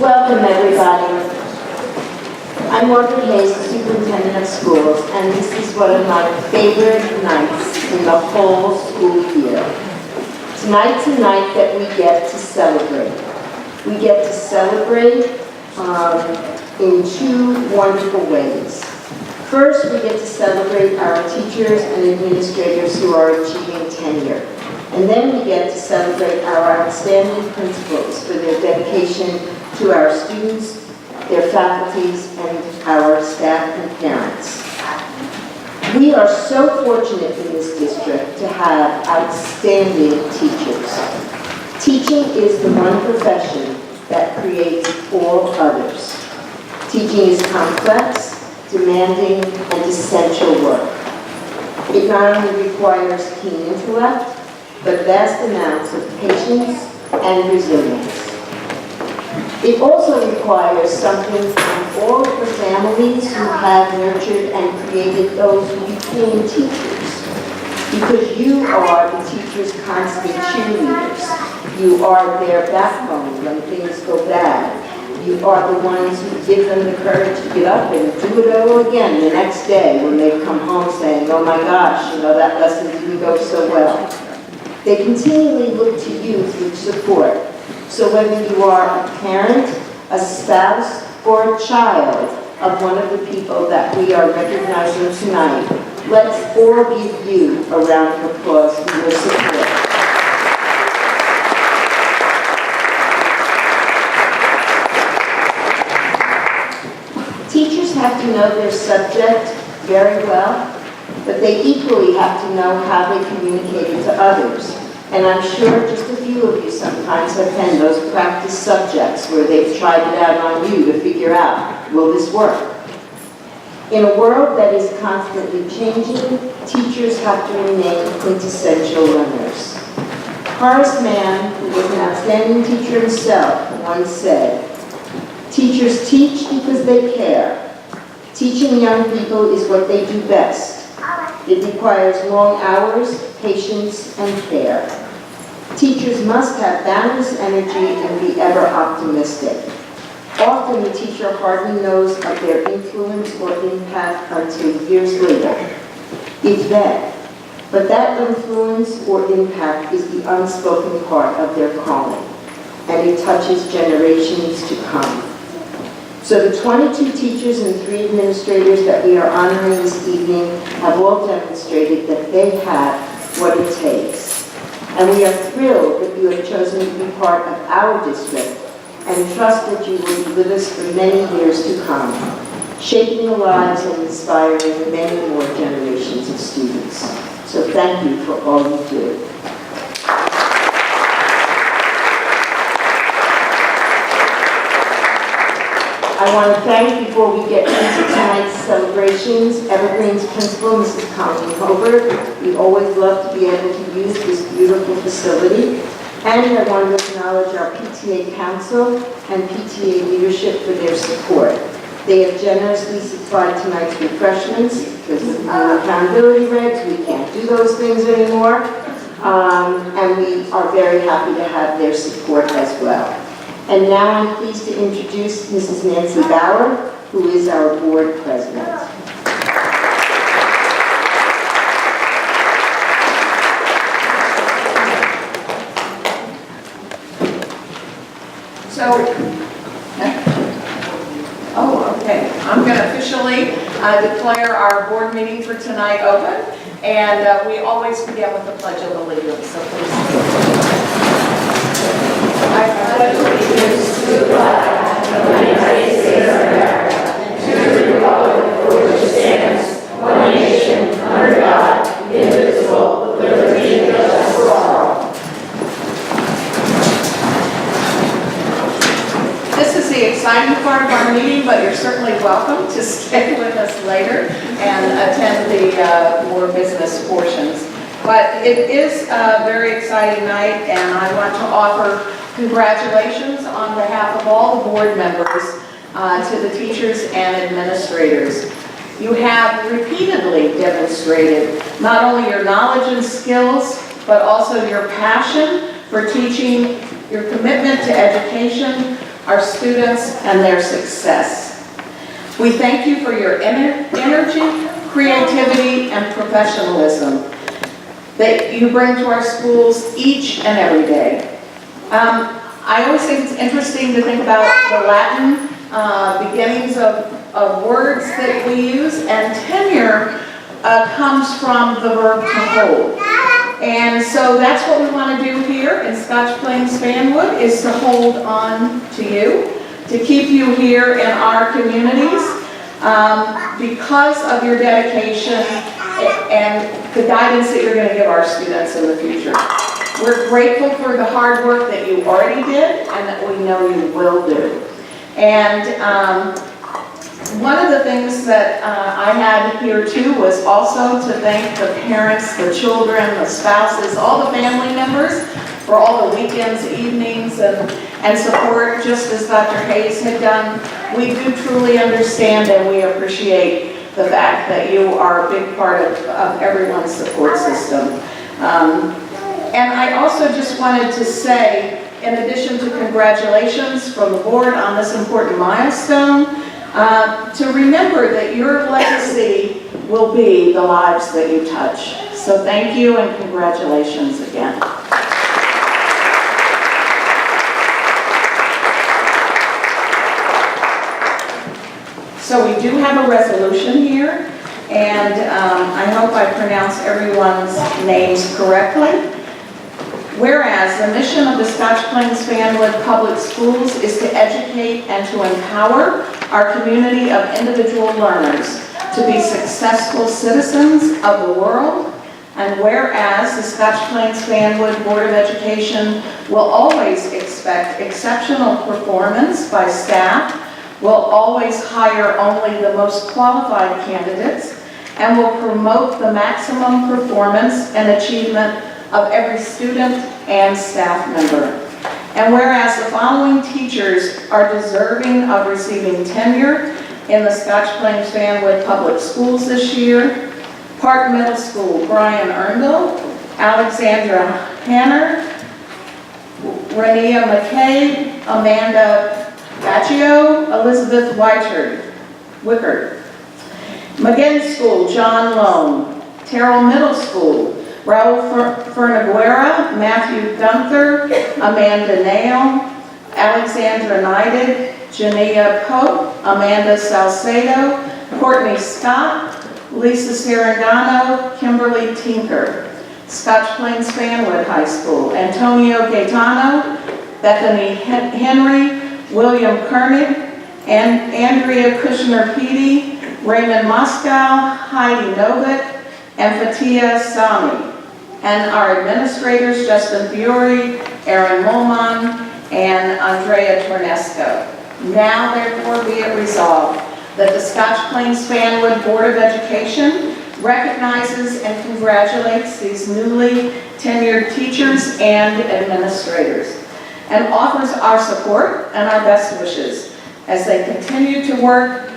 Welcome, everybody. I'm Margaret Hayes, the Superintendent of Schools, and this is one of my favorite nights in the whole school year. Tonight's a night that we get to celebrate. We get to celebrate in two wonderful ways. First, we get to celebrate our teachers and administrators who are achieving tenure. And then we get to celebrate our outstanding principals for their dedication to our students, their faculties, and our staff and parents. We are so fortunate in this district to have outstanding teachers. Teaching is the one profession that creates all others. Teaching is complex, demanding, and essential work. It not only requires keen intellect, but vast amounts of patience and resilience. It also requires something from all of the families who have nurtured and created those who became teachers. Because you are the teachers' constant cheerleaders. You are their backbone when things go bad. You are the ones who give them the courage to get up and do it all again the next day when they come home saying, oh my gosh, that lesson didn't go so well. They continually look to you for support. So whether you are a parent, a spouse, or a child of one of the people that we are recognizing tonight, let's all give you a round of applause for your support. Teachers have to know their subject very well, but they equally have to know how they communicate it to others. And I'm sure just a few of you sometimes have had those practice subjects where they've tried it out on you to figure out, will this work? In a world that is constantly changing, teachers have to remain quintessential learners. Horace Mann, who was an outstanding teacher himself, once said, teachers teach because they care. Teaching young people is what they do best. It requires long hours, patience, and care. Teachers must have boundless energy and be ever optimistic. Often the teacher hardly knows of their influence or impact until years later, if then. But that influence or impact is the unspoken part of their calling, and it touches generations to come. So the 22 teachers and 3 administrators that we are honoring this evening have all demonstrated that they have what it takes. And we are thrilled that you have chosen to be part of our district and trust that you will be with us for many years to come, shaping the lives and inspiring many more generations of students. So thank you for all you do. I want to thank, before we get into tonight's celebrations, Evergreen's principal, Mrs. Colleen Hobart. We always love to be able to use this beautiful facility. And I want to acknowledge our PTA Council and PTA leadership for their support. They have generously supplied tonight's refreshments because of the accountability regs. We can't do those things anymore. And we are very happy to have their support as well. And now I'm pleased to introduce Mrs. Nancy Bauer, who is our board president. Okay. I'm going to officially declare our board meeting for tonight open. And we always begin with the Pledge of Allegiance. So please. I pledge allegiance to the flag of the United States of America and to the republic for which it stands, one nation, under God, indivisible, with liberty and justice for all. This is the exciting part of our meeting, but you're certainly welcome to stay with us later and attend the more business portions. But it is a very exciting night, and I want to offer congratulations on behalf of all the board members to the teachers and administrators. You have repeatedly demonstrated not only your knowledge and skills, but also your passion for teaching, your commitment to education, our students, and their success. We thank you for your energy, creativity, and professionalism that you bring to our schools each and every day. I always think it's interesting to think about the Latin beginnings of words that we use, and tenure comes from the verb to hold. And so that's what we want to do here in Scotch Plains Fanwood, is to hold on to you, to keep you here in our communities because of your dedication and the guidance that you're going to give our students in the future. We're grateful for the hard work that you already did and that we know you will do. And one of the things that I had here too was also to thank the parents, the children, the spouses, all the family members for all the weekends, evenings, and support, just as Dr. Hayes had done. We do truly understand and we appreciate the fact that you are a big part of everyone's support system. And I also just wanted to say, in addition to congratulations from the board on this important milestone, to remember that your legacy will be the lives that you touch. So thank you and congratulations again. So we do have a resolution here, and I hope I pronounce everyone's names correctly. Whereas the mission of the Scotch Plains Fanwood Public Schools is to educate and to empower our community of individual learners to be successful citizens of the world. And whereas the Scotch Plains Fanwood Board of Education will always expect exceptional performance by staff, will always hire only the most qualified candidates, and will promote the maximum performance and achievement of every student and staff member. And whereas the following teachers are deserving of receiving tenure in the Scotch Plains Fanwood Public Schools this year: Park Middle School, Brian Erndl, Alexandra Hanner, Rania McCabe, Amanda Baggio, Elizabeth Wickard. McGinn School, John Lone. Terrell Middle School, Raul Fernaguera, Matthew Gunther, Amanda Nail, Alexandra Neidig, Jania Pope, Amanda Salcedo, Courtney Scott, Lisa Sarangano, Kimberly Tinker. Scotch Plains Fanwood High School, Antonio Gaetano, Bethany Henry, William Koenig, and Andrea Kushner-Peedy, Raymond Moscow, Heidi Novik, and Fatia Sami. And our administrators, Justin Fiore, Aaron Molman, and Andrea Tornesco. Now, therefore, be it resolved that the Scotch Plains Fanwood Board of Education recognizes and congratulates these newly tenured teachers and administrators, and offers our support and our best wishes as they continue to work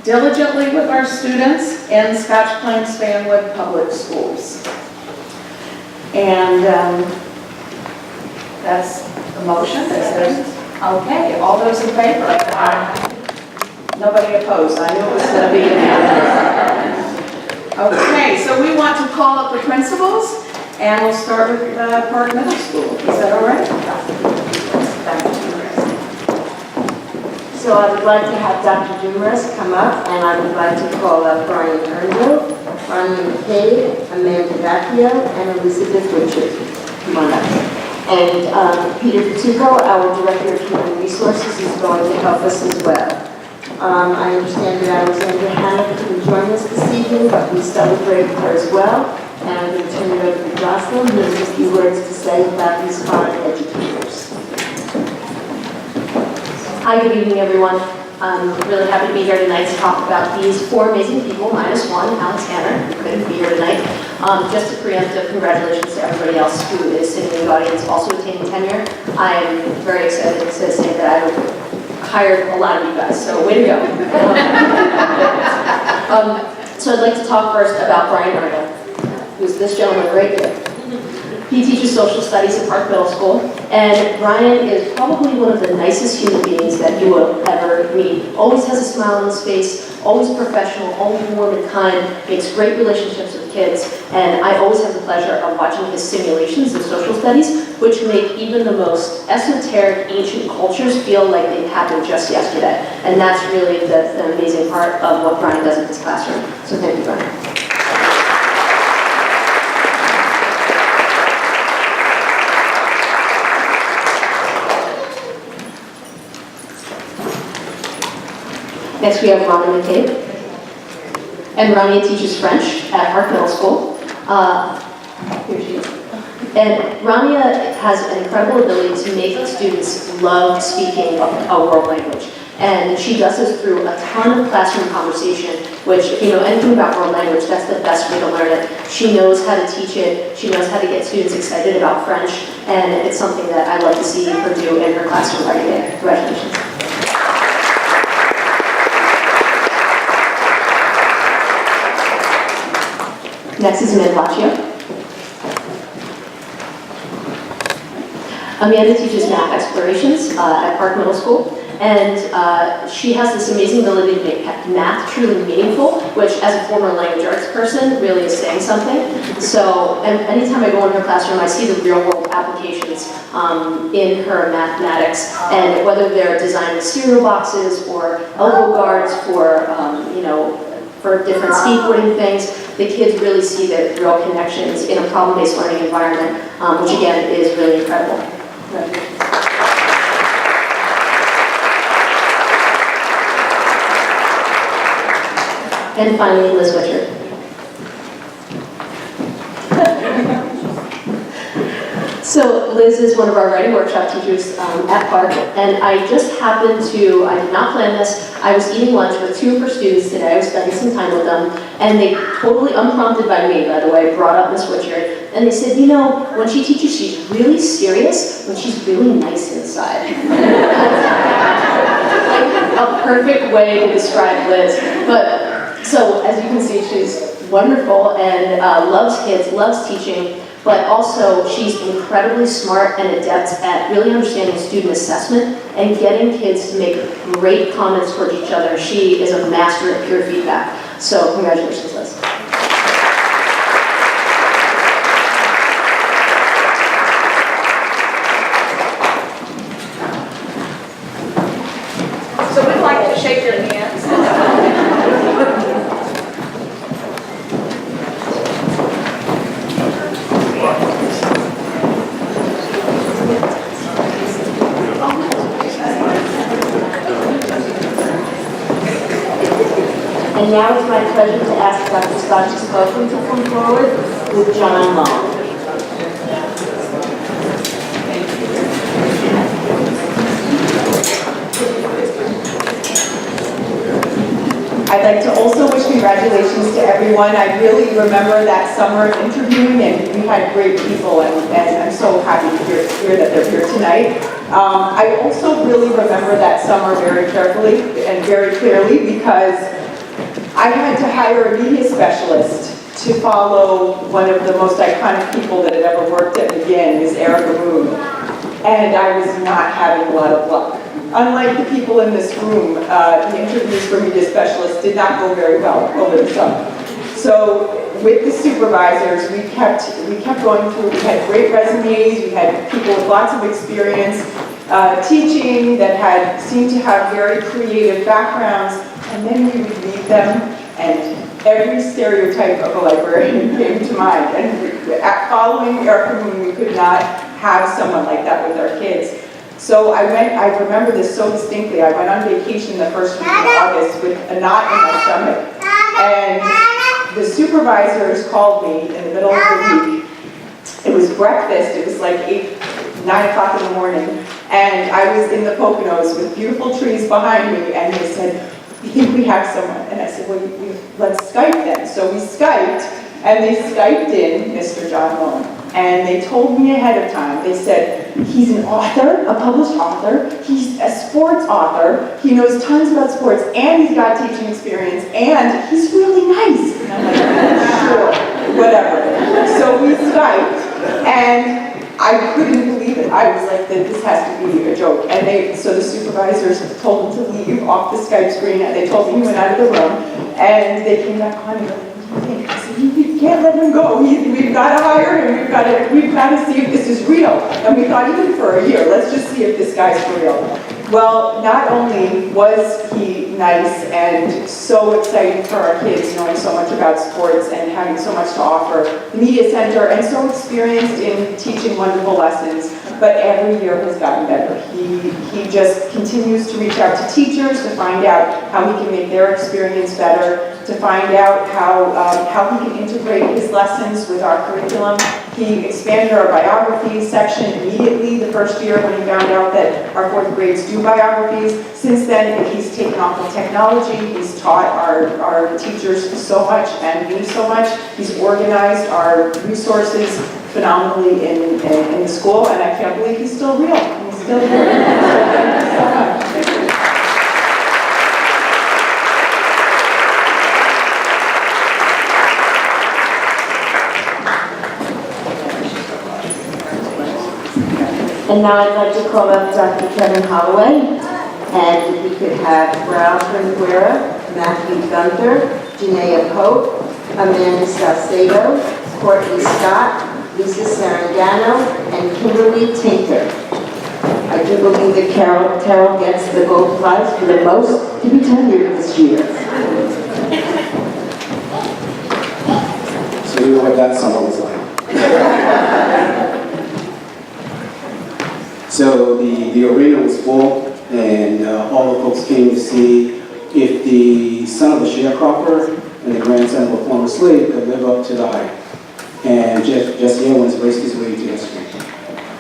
diligently with our students in Scotch Plains Fanwood Public Schools. And that's the motion. Okay, all those in favor? Nobody opposed. I knew it was going to be unanimous. Okay, so we want to call up the principals, and we'll start with Park Middle School. Is that all right? So I would like to have Dr. Dumars come up, and I would like to call up Brian Erndl, Rania McCabe, Amanda Vacchio, and Elizabeth Richard. Come on up. And Peter Patuco, our Director of Human Resources, is going to help us as well. I understand that Alexandra Hanna couldn't join us this evening, but we celebrate her as well. And I'm going to turn it over to Jocelyn, who has a few words to say about these fine educators. Hi, good evening, everyone. I'm really happy to be here tonight to talk about these four amazing people, minus one, Alex Hanner, who couldn't be here tonight. Just a preemptive congratulations to everybody else who is sitting in the audience also attaining tenure. I am very excited to say that I've hired a lot of you guys, so way to go. So I'd like to talk first about Brian Erndl, who's this gentleman right here. He teaches social studies at Park Middle School, and Brian is probably one of the nicest human beings that you will ever meet. Always has a smile on his face, always professional, always warm and kind, makes great relationships with kids, and I always have the pleasure of watching his simulations of social studies, which make even the most esoteric, ancient cultures feel like they happened just yesterday. And that's really the amazing part of what Brian does in his classroom. So thank you, Brian. Next we have Rania McCabe. And Rania teaches French at Park Middle School. Here she is. And Rania has an incredible ability to make students love speaking a world language. And she does this through a ton of classroom conversation, which, if you know anything about world language, that's the best way to learn it. She knows how to teach it, she knows how to get students excited about French, and it's something that I love to see her do in her classroom every day. Congratulations. Next is Amanda Laccio. Amanda teaches math explorations at Park Middle School, and she has this amazing ability to make math truly meaningful, which as a former language arts person really is saying something. So anytime I go in her classroom, I see the real world applications in her mathematics, and whether they're designing cereal boxes or elbow guards for, for different skateboarding things, the kids really see the real connections in a problem-based learning environment, which again is really incredible. Right. And finally, Liz Witcher. So Liz is one of our writing workshop teachers at Park, and I just happened to, I did not plan this, I was eating lunch with two of her students today, I was spending some time with them, and they totally unprompted by me, by the way, brought up Miss Witcher, and they said, you know, when she teaches, she's really serious, but she's really nice inside. Like a perfect way to describe Liz. But, so as you can see, she's wonderful and loves kids, loves teaching, but also she's incredibly smart and adept at really understanding student assessment and getting kids to make great comments towards each other. She is a master at peer feedback. So congratulations, Liz. So we'd like to shake your hands. And now it's my pleasure to ask Dr. Scotch to come forward with John Long. I'd like to also wish congratulations to everyone. I really remember that summer interviewing, and we had great people, and I'm so happy to hear that they're here tonight. I also really remember that summer very carefully and very clearly because I had to hire a media specialist to follow one of the most iconic people that had ever worked at McGinn, Ms. Erica Moon, and I was not having a lot of luck. Unlike the people in this room, the interviews for media specialists did not go very well over the summer. So with the supervisors, we kept going through. We had great resumes. We had people with lots of experience teaching that seemed to have very creative backgrounds, and then we would meet them, and every stereotype of a librarian came to mind. And following Erica Moon, we could not have someone like that with our kids. So I remember this so distinctly. I went on vacation the first week of August with a knot in my stomach. And the supervisors called me in the middle of the week. It was breakfast. It was like 9 o'clock in the morning. And I was in the Poconos with beautiful trees behind me. And they said, "We think we have someone." And I said, "Well, let's Skype then." So we Skyped. And they Skyped in Mr. John Long. And they told me ahead of time, they said, he's an author, a published author, he's a sports author, he knows tons about sports, and he's got teaching experience, and he's really nice. And I'm like, sure, whatever. So we Skyped, And I couldn't believe it. I was like, this has to be a joke. And so the supervisors told him to leave off the Skype screen, and they told him he went out of the room, and they came back on and go, I said, you can't let him go. We've got to hire him. We've got to see if this is real. And we thought, even for a year, let's just see if this guy's for real. Well, not only was he nice and so exciting for our kids, knowing so much about sports and having so much to offer, the media center, and so experienced in teaching wonderful lessons, but every year has gotten better. He just continues to reach out to teachers to find out how he can make their experience better, to find out how he can integrate his lessons with our curriculum. He expanded our biographies section immediately the first year when he found out that our fourth grades do biographies. Since then, he's taken off with technology. He's taught our teachers so much and me so much. He's organized our resources phenomenally in the school, and I can't believe he's still real. He's still here. Thank you so much. Thank you. And now I'd like to call up Dr. Kevin Holloway, and if we could have Ralph Ranguera, Matthew Gunther, Janaea Pope, Amanda Salcedo, Courtney Scott, Lisa Sarangano, and Kimberly Tinker. I do believe that Carol gets the gold prize for the most to be tenured this year. So you know what that song was like. So the arena was full, and all the folks came to see if the son of a sharecropper and the grandson of a former slave could live up to the hype. And Jesse Owens raced his way to history.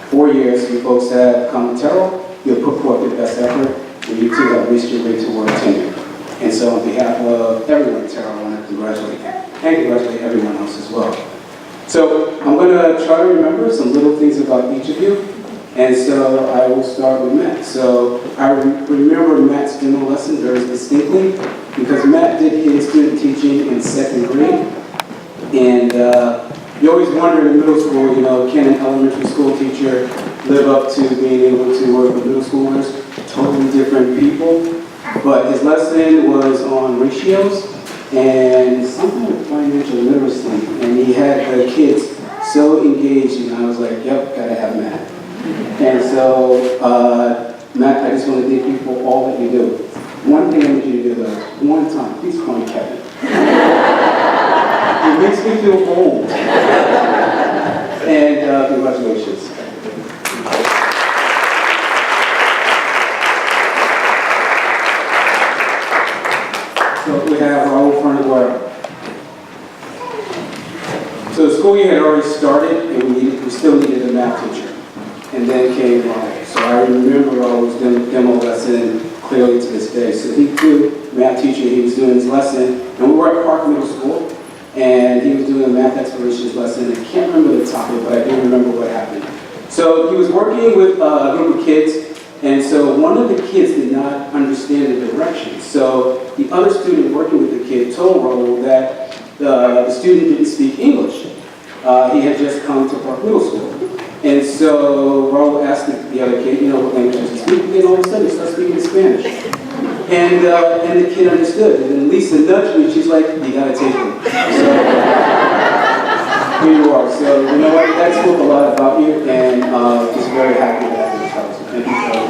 4 years, you folks have come to Terrell, you'll put forth your best effort, and you two have reached your way toward tenure. And so on behalf of everyone at Terrell, I want to congratulate you, and congratulate everyone else as well. So I'm going to try to remember some little things about each of you. And so I will start with Matt. So I remember Matt's demo lesson very distinctly because Matt did his student teaching in 2nd grade. And you always wonder in middle school, you know, can an elementary school teacher live up to being able to work with middle schoolers? Totally different people. But his lesson was on ratios and something with financial literacy. And he had the kids so engaged, and I was like, yep, gotta have Matt. And so, Matt, I just want to thank you for all that you do. One thing I need you to do, though, one time, please call me Kevin. It makes me feel old. And congratulations. So we have Raul Fernaguero. So the school year had already started, and we still needed a math teacher. And then came Raul. So I remember Raul's demo lesson clearly to this day. So he too, math teacher, he was doing his lesson, and we were at Park Middle School, and he was doing a math explorations lesson. I can't remember the topic, but I do remember what happened. So he was working with a group of kids, and so one of the kids did not understand the directions. So the other student working with the kid told Raul that the student didn't speak English. He had just come to Park Middle School. And so Raul asked the other kid, you know, what language does he speak? And all of a sudden he starts speaking Spanish. And the kid understood. And then Lisa nudged me, she's like, you gotta take him. So here you are. So you know what, that spoke a lot about you, and just very happy to have this house. Thank you for all.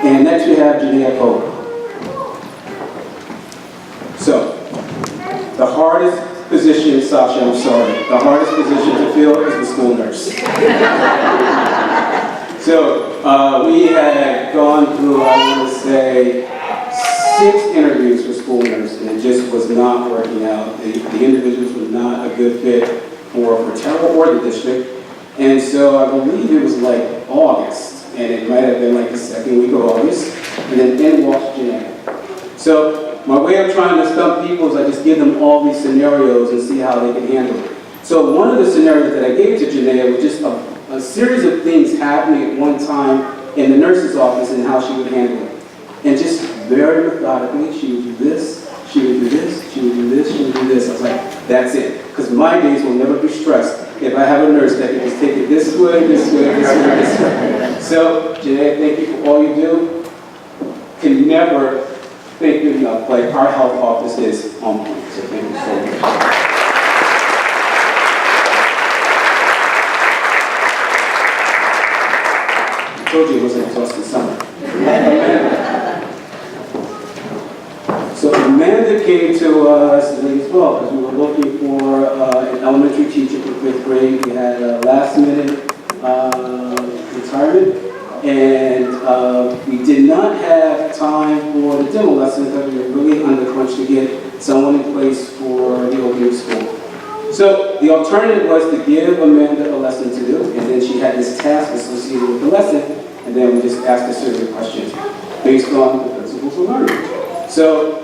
And next we have Janaea Pope. So, the hardest position, Sasha, I'm sorry, the hardest position to fill is the school nurse. So, we had gone through, I want to say, 6 interviews for school nurse, and it just was not working out. The individuals were not a good fit for Terrell or the district. And so I believe it was like August, and it might have been like the 2nd week of August, and then in walks Janaea. So, my way of trying to stump people is I just give them all these scenarios and see how they can handle it. So one of the scenarios that I gave to Janaea was just a series of things happening at one time in the nurse's office and how she would handle it. And just very methodically. She would do this, she would do this, she would do this, she would do this. I was like, that's it. Because my days will never be stressed if I have a nurse that can just take it this way, this way, this way, this way. So, Janae, thank you for all you do. Can never thank you enough. Like, our health office is on point. So thank you so much. I told you it was an exhausting summer. So Amanda came to us as well because we were looking for an elementary teacher for 5th grade. We had a last minute retirement, and we did not have time for the demo lesson because we were really under crunch to get someone in place for the opening school. So the alternative was to give Amanda a lesson to do, and then she had this task associated with the lesson, and then we just asked a series of questions based on the principles of learning. So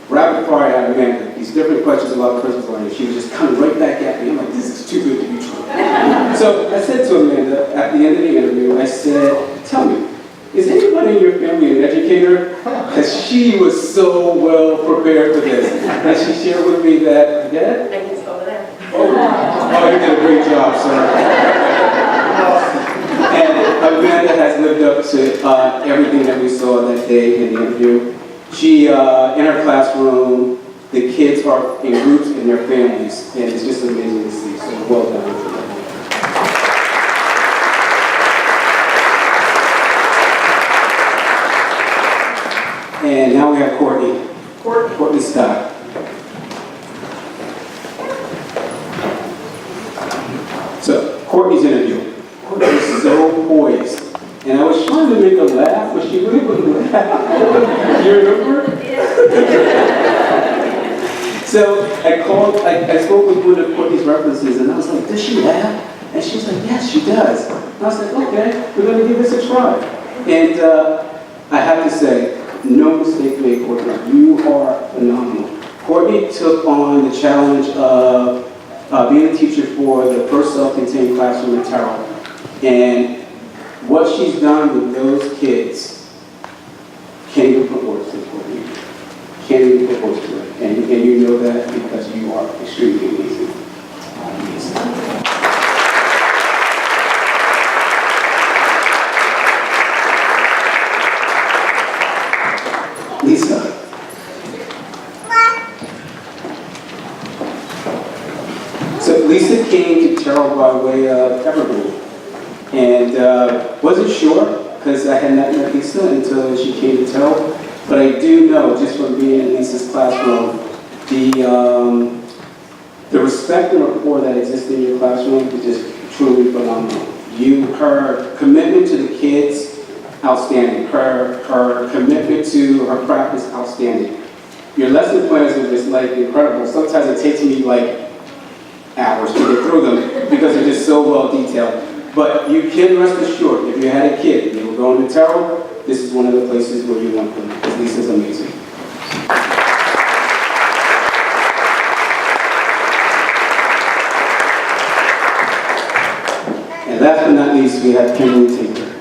rapid fire at Amanda, these different questions about principles of learning. She was just coming right back at me. I'm like, this is too good to be true. So I said to Amanda at the end of the interview, I said, tell me, is anybody in your family an educator? Because she was so well prepared for this. And she shared with me that, Dad? I guess over there. Oh, you did a great job, sir. And Amanda has lived up to everything that we saw that day in the interview. She, in her classroom, the kids are in groups and their families, and it's just amazing to see. So well done. And now we have Courtney. Courtney Scott. So, Courtney's interview. Courtney was so poised. And I was trying to make her laugh, but she really wouldn't laugh. You remember? So, I spoke with one of Courtney's references, and I was like, does she laugh? And she was like, yes, she does. And I was like, okay, we're going to give this a try. And I have to say, no mistake made, Courtney. You are phenomenal. Courtney took on the challenge of being a teacher for the first self-contained classroom in Terrell. And what she's done with those kids, can't even put words to it, Courtney. Can't even put words to it. And you know that because you are extremely amazing. Lisa. So Lisa came to Terrell by way of Evergreen, and wasn't sure because I had not met Lisa until she came to Terrell. But I do know, just from being in Lisa's classroom, the respect and rapport that exists in your classroom is just truly phenomenal. Her commitment to the kids, outstanding. Her commitment to her practice, outstanding. Your lesson plans are just like incredible. Sometimes it takes me like hours to get through them because they're just so well detailed. But you can rest assured, if you had a kid and you were going to Terrell, this is one of the places where you want them, because Lisa's amazing. And last but not least, we have Kimberly Tinker.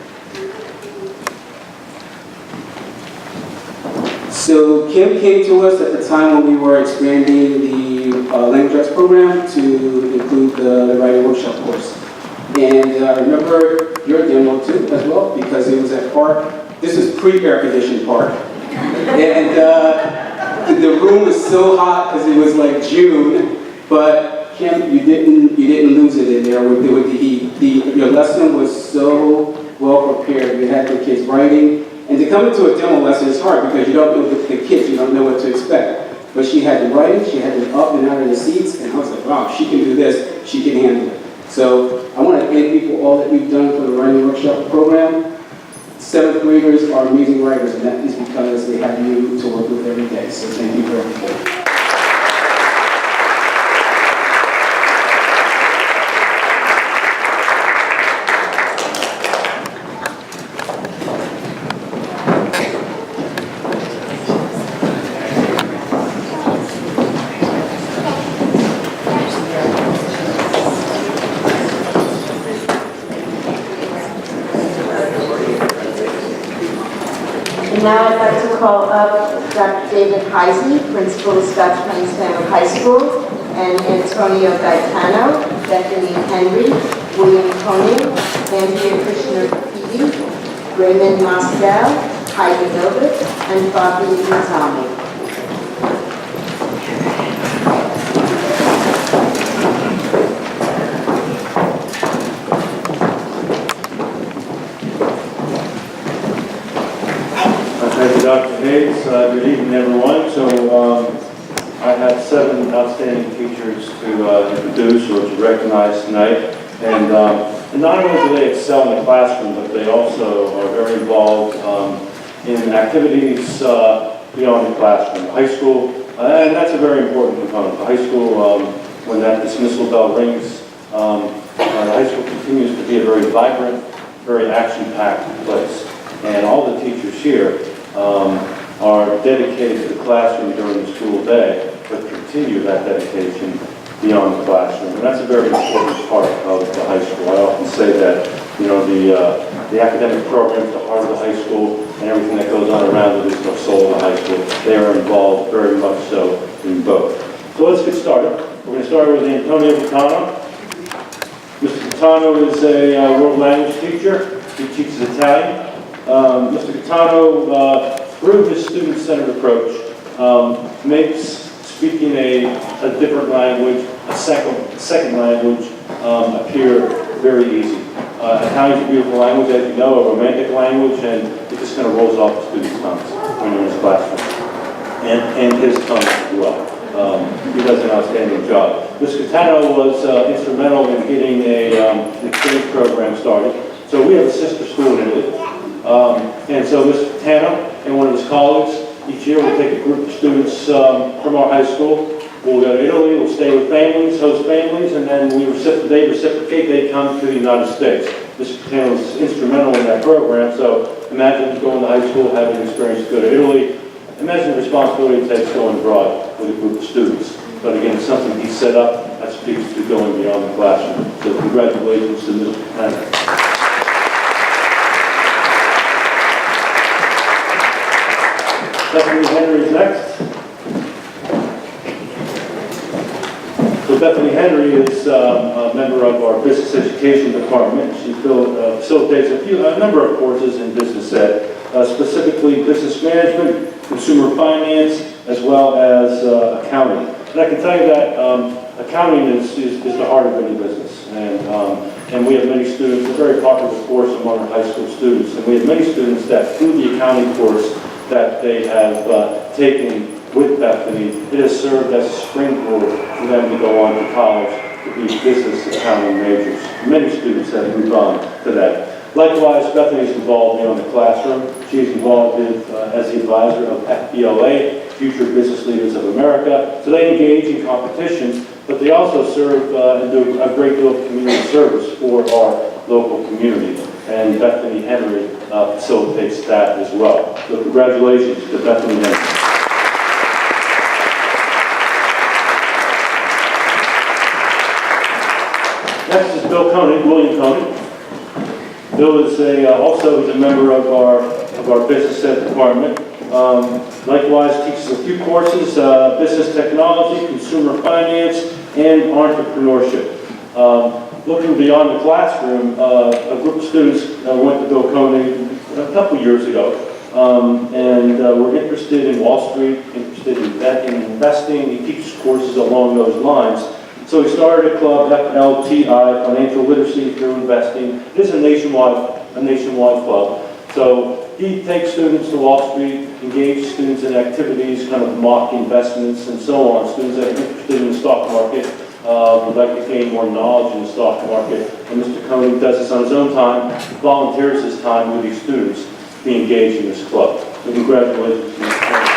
So Kim came to us at the time when we were expanding the language arts program to include the writing workshop course. And I remember your demo too as well, because it was at Park. This is pre-air conditioned Park. And the room was so hot because it was like June, but Kim, you didn't lose it in there with the heat. Your lesson was so well prepared. You had the kids writing. And to come into a demo lesson is hard because you don't know the kids, you don't know what to expect. But she had them writing, she had them up and out of the seats, and I was like, wow, she can do this, she can handle it. So I want to thank you for all that you've done for the writing workshop program. 7th graders are amazing writers, and that is because they have you to work with every day. So thank you for everything. Now I'd like to call up Dr. David Heisey, principal of Scotch Fanwood High School, and Antonio Gaetano, Bethany Henry, William Koenig, Andrea Krishna, Raymond Moscow, Heidi Gilbert, and Bobby Nizami. Thank you, Dr. Hayes. Good evening, everyone. So I have 7 outstanding teachers to introduce or to recognize tonight. And not only do they excel in the classroom, but they also are very involved in activities beyond the classroom. High school, and that's a very important component. The high school, when that dismissal bell rings, the high school continues to be a very vibrant, very action-packed place. And all the teachers here are dedicated to the classroom during the school day, but continue that dedication beyond the classroom. And that's a very important part of the high school. I often say that, you know, the academic programs, the heart of the high school, and everything that goes on around it is the soul of the high school. They are involved very much so in both. So let's get started. We're going to start with Antonio Gaetano. Mr. Gaetano is a world language teacher. He teaches Italian. Mr. Gaetano, through his student-centered approach, makes speaking a different language, a second language, appear very easy. Italian is a beautiful language, as you know, a romantic language, and it just kind of rolls off the students' tongues when you're in his classroom. And his tongue as well. He does an outstanding job. Mr. Gaetano was instrumental in getting an exchange program started. So we have a sister school in Italy. And so Mr. Gaetano and one of his colleagues, each year we'll take a group of students from our high school. We'll go to Italy, we'll stay with families, host families, and then they reciprocate, they come to the United States. Mr. Gaetano was instrumental in that program, so imagine going to high school, having an experience to go to Italy. Imagine the responsibility it takes going abroad with a group of students. But again, it's something he set up that speaks to going beyond the classroom. So congratulations to Mr. Gaetano. Bethany Henry is next. So Bethany Henry is a member of our business education department. She facilitates a number of courses in business ed, specifically business management, consumer finance, as well as accounting. And I can tell you that accounting is the heart of any business. And we have many students, a very popular course among our high school students. And we have many students that through the accounting course that they have taken with Bethany, it has served as a springboard for them to go on to college to be business accounting majors. Many students have moved on to that. Likewise, Bethany is involved beyond the classroom. She is involved as the advisor of FBLA, Future Business Leaders of America. So they engage in competitions, but they also serve and do a great deal of community service for our local community. And Bethany Henry facilitates that as well. So congratulations to Bethany Henry. Next is Bill Koenig, William Koenig. Bill is also a member of our business ed department. Likewise, teaches a few courses: business technology, consumer finance, and entrepreneurship. Looking beyond the classroom, a group of students went to Bill Koenig a couple years ago, and were interested in Wall Street, interested in investing. He teaches courses along those lines. So he started a club, FLTI, Financial Literacy Through Investing. It is a nationwide club. So he takes students to Wall Street, engages students in activities, kind of mock investments and so on. Students that are interested in the stock market would like to gain more knowledge in the stock market. And Mr. Koenig does this on his own time, volunteers his time with these students to be engaged in this club. So congratulations, Mr. Koenig.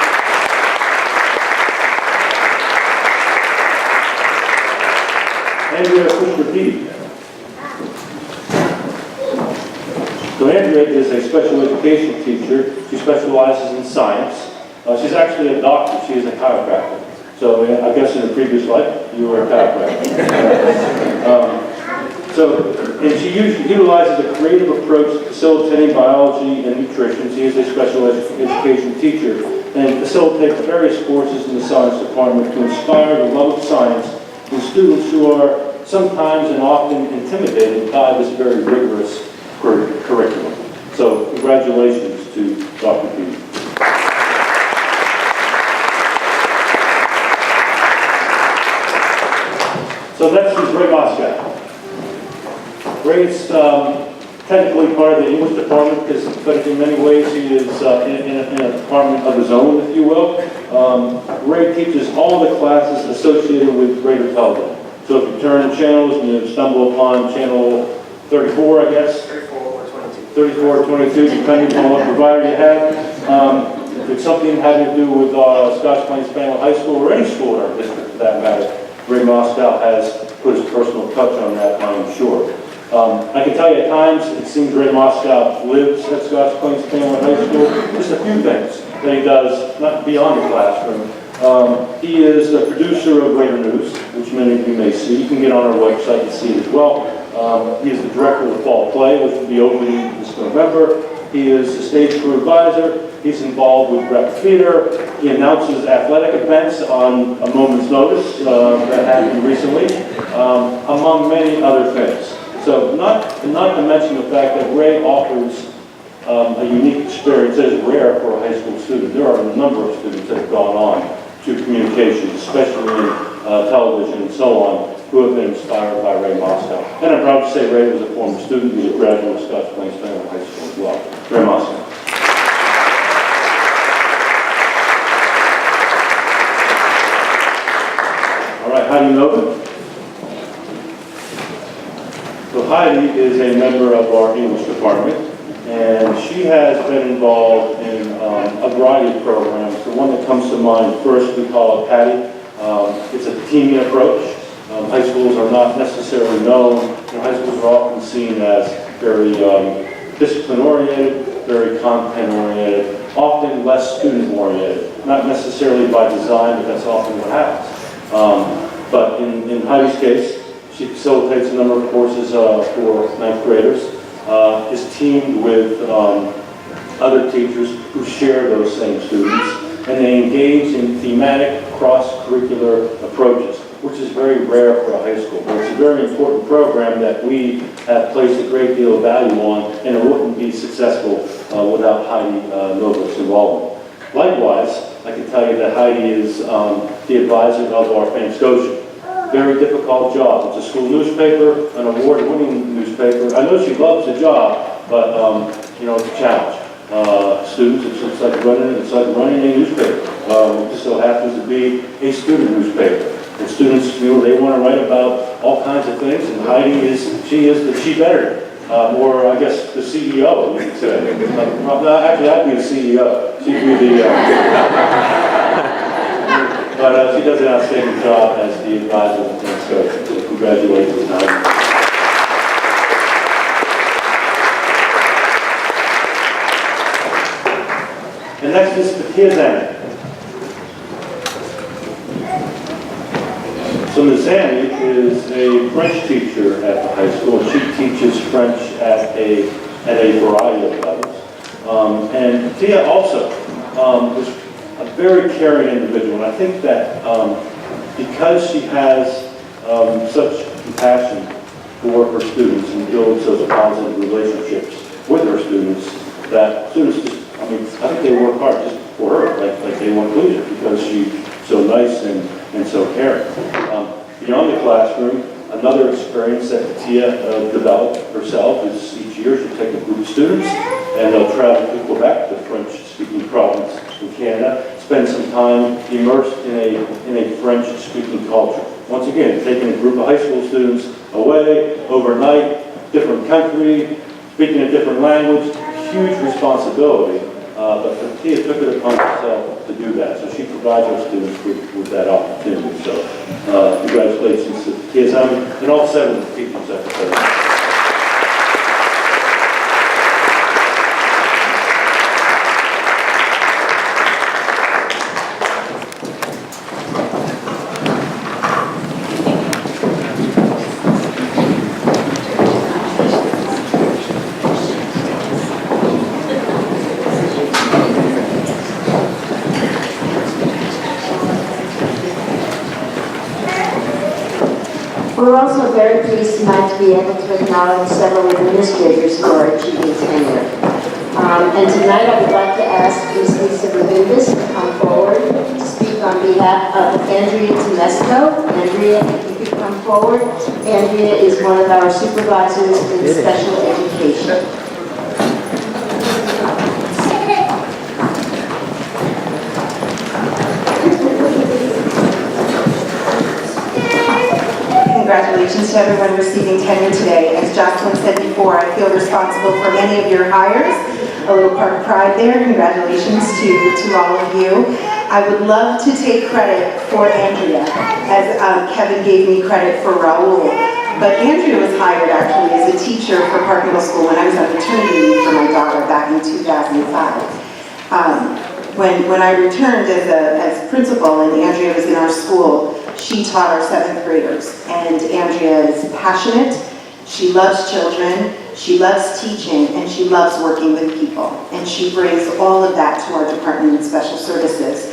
Andrea Fisher-Beebe. So Andrea is a special education teacher. She specializes in science. She's actually a doctor. She is a chiropractor. So I guess in a previous life, you were a chiropractor. So And she utilizes a creative approach to facilitating biology and nutrition. She is a special education teacher and facilitates various courses in the science department to inspire the love of science in students who are sometimes and often intimidated by this very rigorous curriculum. So congratulations to Dr. Peter. So next is Ray Moscow. Ray is technically part of the English department, but in many ways he is in a department of his own, if you will. Ray teaches all the classes associated with radio television. So if you turn channels and you stumble upon channel 34, I guess? 34 or 22, depending on what provider you have. If it's something having to do with Scotch Plains Fanwood High School or any school in our district for that matter, Ray Moscow has put his personal touch on that, I am sure. I can tell you at times it seems Ray Moscow lives at Scotch Plains Fanwood High School. Just a few things that he does, not beyond the classroom. He is the producer of Raider News, which many of you may see. You can get on our website and see it as well. He is the director of the fall play, which will be opening this November. He is the stage crew advisor. He's involved with rep theater. He announces athletic events on a moment's notice that happened recently, among many other things. So not to mention the fact that Ray offers a unique experience that is rare for a high school student. There are a number of students that have gone on to communications, especially in television and so on, who have been inspired by Ray Moscow. And I'm proud to say Ray was a former student. He's a graduate of Scotch Plains Fanwood High School as well. Ray Moscow. All right, Heidi Nova. So Heidi is a member of our English department, and she has been involved in a variety of programs. The one that comes to mind first, we call it Patty. It's a teaming approach. High schools are not necessarily known. High schools are often seen as very discipline-oriented, very content-oriented, often less student-oriented. Not necessarily by design, but that's often what happens. But in Heidi's case, she facilitates a number of courses for ninth graders. Is teamed with other teachers who share those same students, and they engage in thematic cross-curricular approaches, which is very rare for a high school. But it's a very important program that we have placed a great deal of value on, and it wouldn't be successful without Heidi Nova's involvement. Likewise, I can tell you that Heidi is the advisor of our Scotia. Very difficult job. It's a school newspaper, an award-winning newspaper. I know she loves the job, but it's a challenge. Students, it's like running a newspaper. It just so happens to be a student newspaper. And students, they want to write about all kinds of things, and Heidi is the chief editor, or I guess the CEO, you could say. Actually, I'd be the CEO. She'd be the. But she does an outstanding job as the advisor of the Scotch. So congratulations, Heidi. And next is Patia Zani. So Ms. Zani is a French teacher at the high school. She teaches French at a variety of levels. And Patia also was a very caring individual, and I think that because she has such compassion for her students and builds those positive relationships with her students, that students just, I think they work hard just for her, like they want to lose her, because she's so nice and so caring. Beyond the classroom, another experience that Patia developed herself is each year she'll take a group of students and they'll travel to Quebec, the French-speaking province in Canada, spend some time immersed in a French-speaking culture. Once again, taking a group of high school students away, overnight, different country, speaking a different language, huge responsibility. But Patia took it upon herself to do that. So she provides our students with that opportunity. So congratulations to Patia Zani and all 7 teachers at the place. We're also very pleased tonight to be able to acknowledge several administrators who are achieving tenure. And tonight I would like to ask Ms. Lisa Rabinvis to come forward to speak on behalf of Andrea Temesco. Andrea, if you could come forward. Andrea is one of our supervisors in special education. Congratulations to everyone receiving tenure today. As Jocelyn said before, I feel responsible for many of your hires. A little part of pride there. Congratulations to all of you. I would love to take credit for Andrea, as Kevin gave me credit for Raul. But Andrea was hired actually as a teacher for Park Middle School when I was on maternity leave for my daughter back in 2005. When I returned as principal and Andrea was in our school, she taught our 7th graders. And Andrea is passionate, she loves children, she loves teaching, and she loves working with people. And she brings all of that to our department in special services.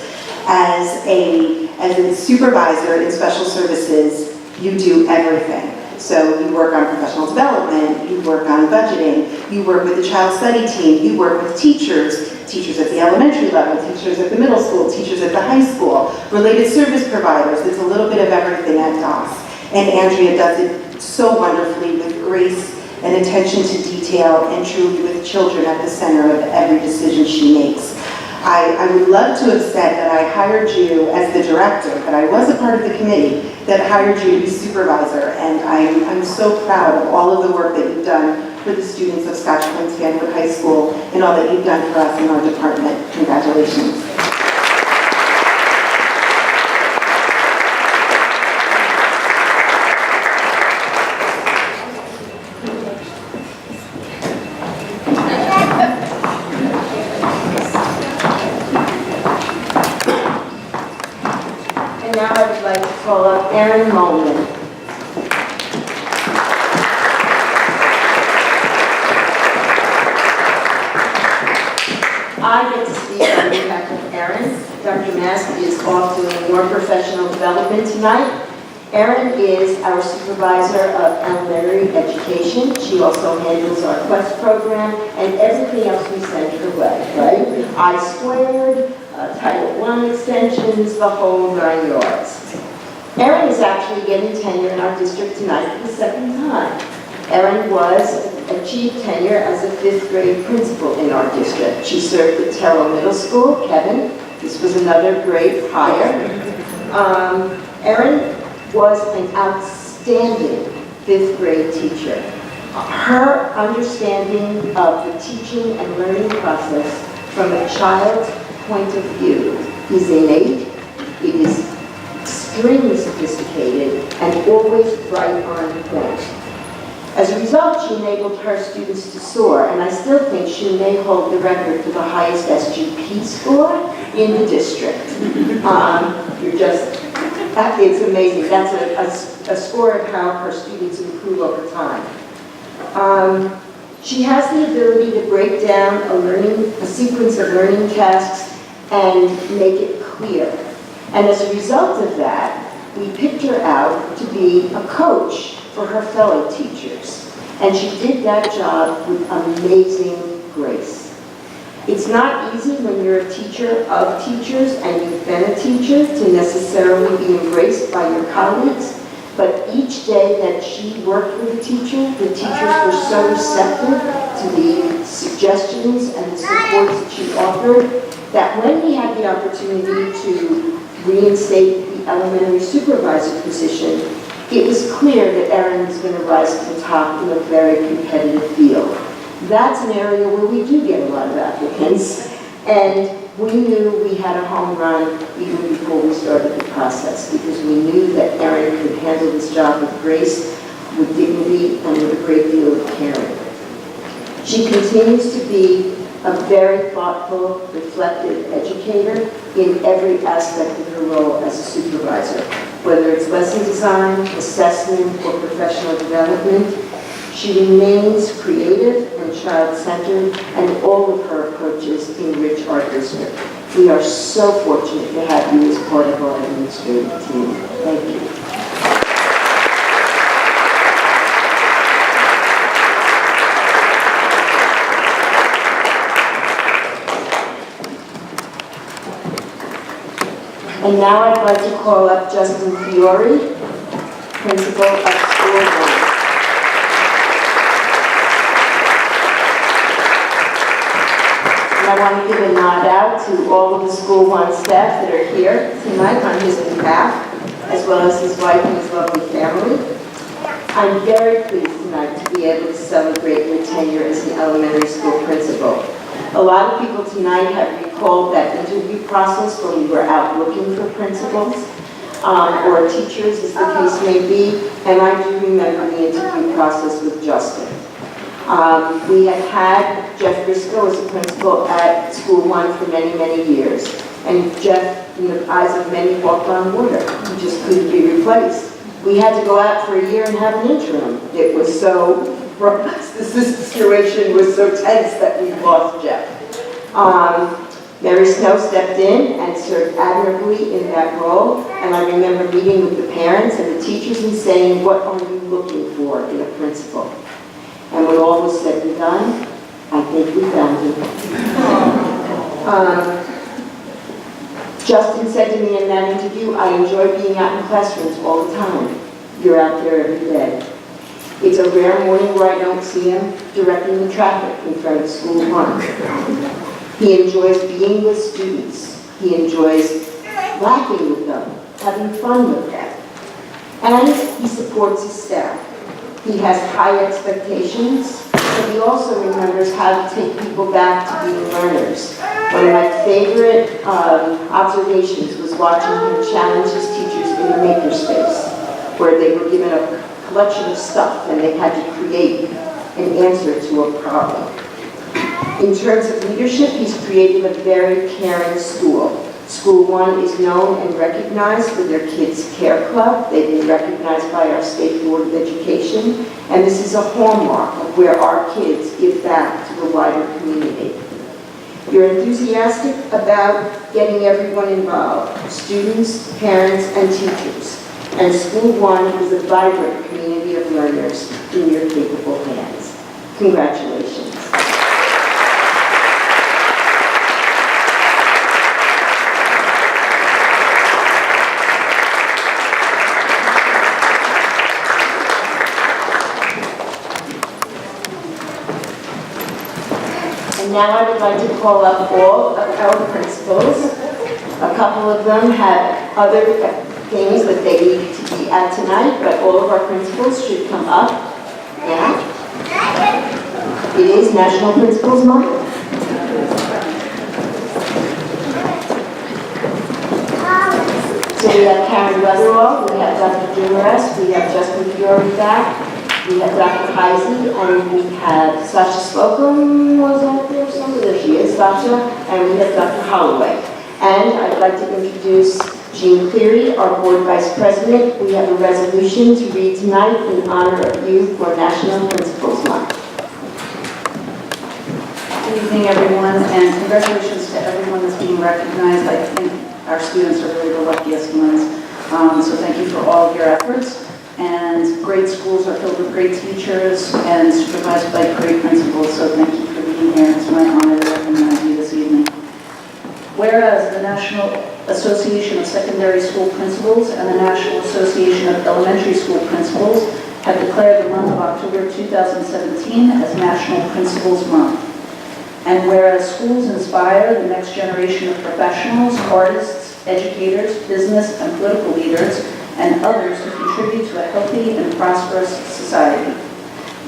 As a supervisor in special services, you do everything. So you work on professional development, you work on budgeting, you work with the child study team, you work with teachers at the elementary level, teachers at the middle school, teachers at the high school, related service providers. There's a little bit of everything at DOS. And Andrea does it so wonderfully with grace and attention to detail and truly with children at the center of every decision she makes. I would love to have said that I hired you as the director, but I was a part of the committee that hired you to be supervisor, and I'm so proud of all of the work that you've done for the students of Scotch Fanwood High School and all that you've done for us in our department. Congratulations. And now I would like to call up Erin Molman. I get to speak on behalf of Erin. Dr. Mask is off doing more professional development tonight. Erin is our supervisor of elementary education. She also handles our Quest program and everything else we send her way, right? I-squared, Title I extensions, the whole 9 yards. Erin is actually getting tenure in our district tonight for the 2nd time. Erin achieved tenure as a 5th grade principal in our district. She served at Terrell Middle School. Kevin, this was another great hire. Erin was an outstanding 5th grade teacher. Her understanding of the teaching and learning process from a child's point of view is innate, it is extremely sophisticated, and always right on point. As a result, she enabled her students to soar, and I still think she may hold the record for the highest SGP score in the district. It's amazing. That's a score of how her students improve over time. She has the ability to break down a sequence of learning tasks and make it clear. And as a result of that, we picked her out to be a coach for her fellow teachers. And she did that job with amazing grace. It's not easy when you're a teacher of teachers and you've been a teacher to necessarily be embraced by your colleagues, but each day that she worked with a teacher, the teachers were so receptive to the suggestions and the supports that she offered that when we had the opportunity to reinstate the elementary supervisor position, it was clear that Erin was going to rise to the top in a very competitive field. That's an area where we do get a lot of applicants, and we knew we had a home run even before we started the process, because we knew that Erin could handle this job with grace, with dignity, and with a great deal of caring. She continues to be a very thoughtful, reflective educator in every aspect of her role as a supervisor, whether it's lesson design, assessment, or professional development. She remains creative and child-centered, and all of her approaches enrich our district. We are so fortunate to have you as part of our administrative team. Thank you. And now I'd like to call up Justin Fiore, principal of School 1. And I want to give a nod out to all of the School 1 staff that are here tonight on his behalf, as well as his wife and his lovely family. I'm very pleased tonight to be able to celebrate your tenure as an elementary school principal. A lot of people tonight have recalled that interview process when we were out looking for principals or teachers, as the case may be, and I do remember the interview process with Justin. We have had Jeff Briscoe as a principal at School 1 for many, many years, and Jeff, in the eyes of many, walked on water. He just couldn't be replaced. We had to go out for a year and have an interim. It was so, the situation was so tense that we lost Jeff. Mary Snow stepped in and served admirably in that role, and I remember meeting with the parents and the teachers and saying, what are you looking for in a principal? And when all was said and done, I think we found him. Justin said to me in that interview, I enjoy being out in classrooms all the time. You're out there every day. It's a rare morning where I don't see him directing the traffic in front of School 1. He enjoys being with students. He enjoys laughing with them, having fun with them. And he supports his staff. He has high expectations, but he also remembers how to take people back to being learners. One of my favorite observations was watching him challenge his teachers in the makerspace, where they were given a collection of stuff and they had to create an answer to a problem. In terms of leadership, he's created a very caring school. School 1 is known and recognized for their Kids Care Club. They've been recognized by our State Board of Education, and this is a hallmark of where our kids give back to the wider community. You're enthusiastic about getting everyone involved, students, parents, and teachers. And School 1 is a vibrant community of learners in your capable hands. Congratulations. And now I would like to call up all of our principals. A couple of them have other things that they need to be at tonight, but all of our principals should come up now. It is National Principals Month. So we have Karen Weatherall, we have Dr. Dumares, we have Justin Fiore back, we have Dr. Heisey, and we have Sasha Slocum was out there somewhere. There she is, Sasha, and we have Dr. Holloway. And I'd like to introduce Jean Cleary, our Board Vice President. We have a resolution to read tonight in honor of you for National Principals Month. Good evening, everyone, and congratulations to everyone that's being recognized. I think our students are really the luckiest ones. So thank you for all of your efforts. And great schools are filled with great teachers and supervised by great principals. So thank you for being here. It's my honor to recognize you this evening. Whereas the National Association of Secondary School Principals and the National Association of Elementary School Principals have declared the month of October 2017 as National Principals Month. And whereas schools inspire the next generation of professionals, artists, educators, business and political leaders, and others who contribute to a healthy and prosperous society.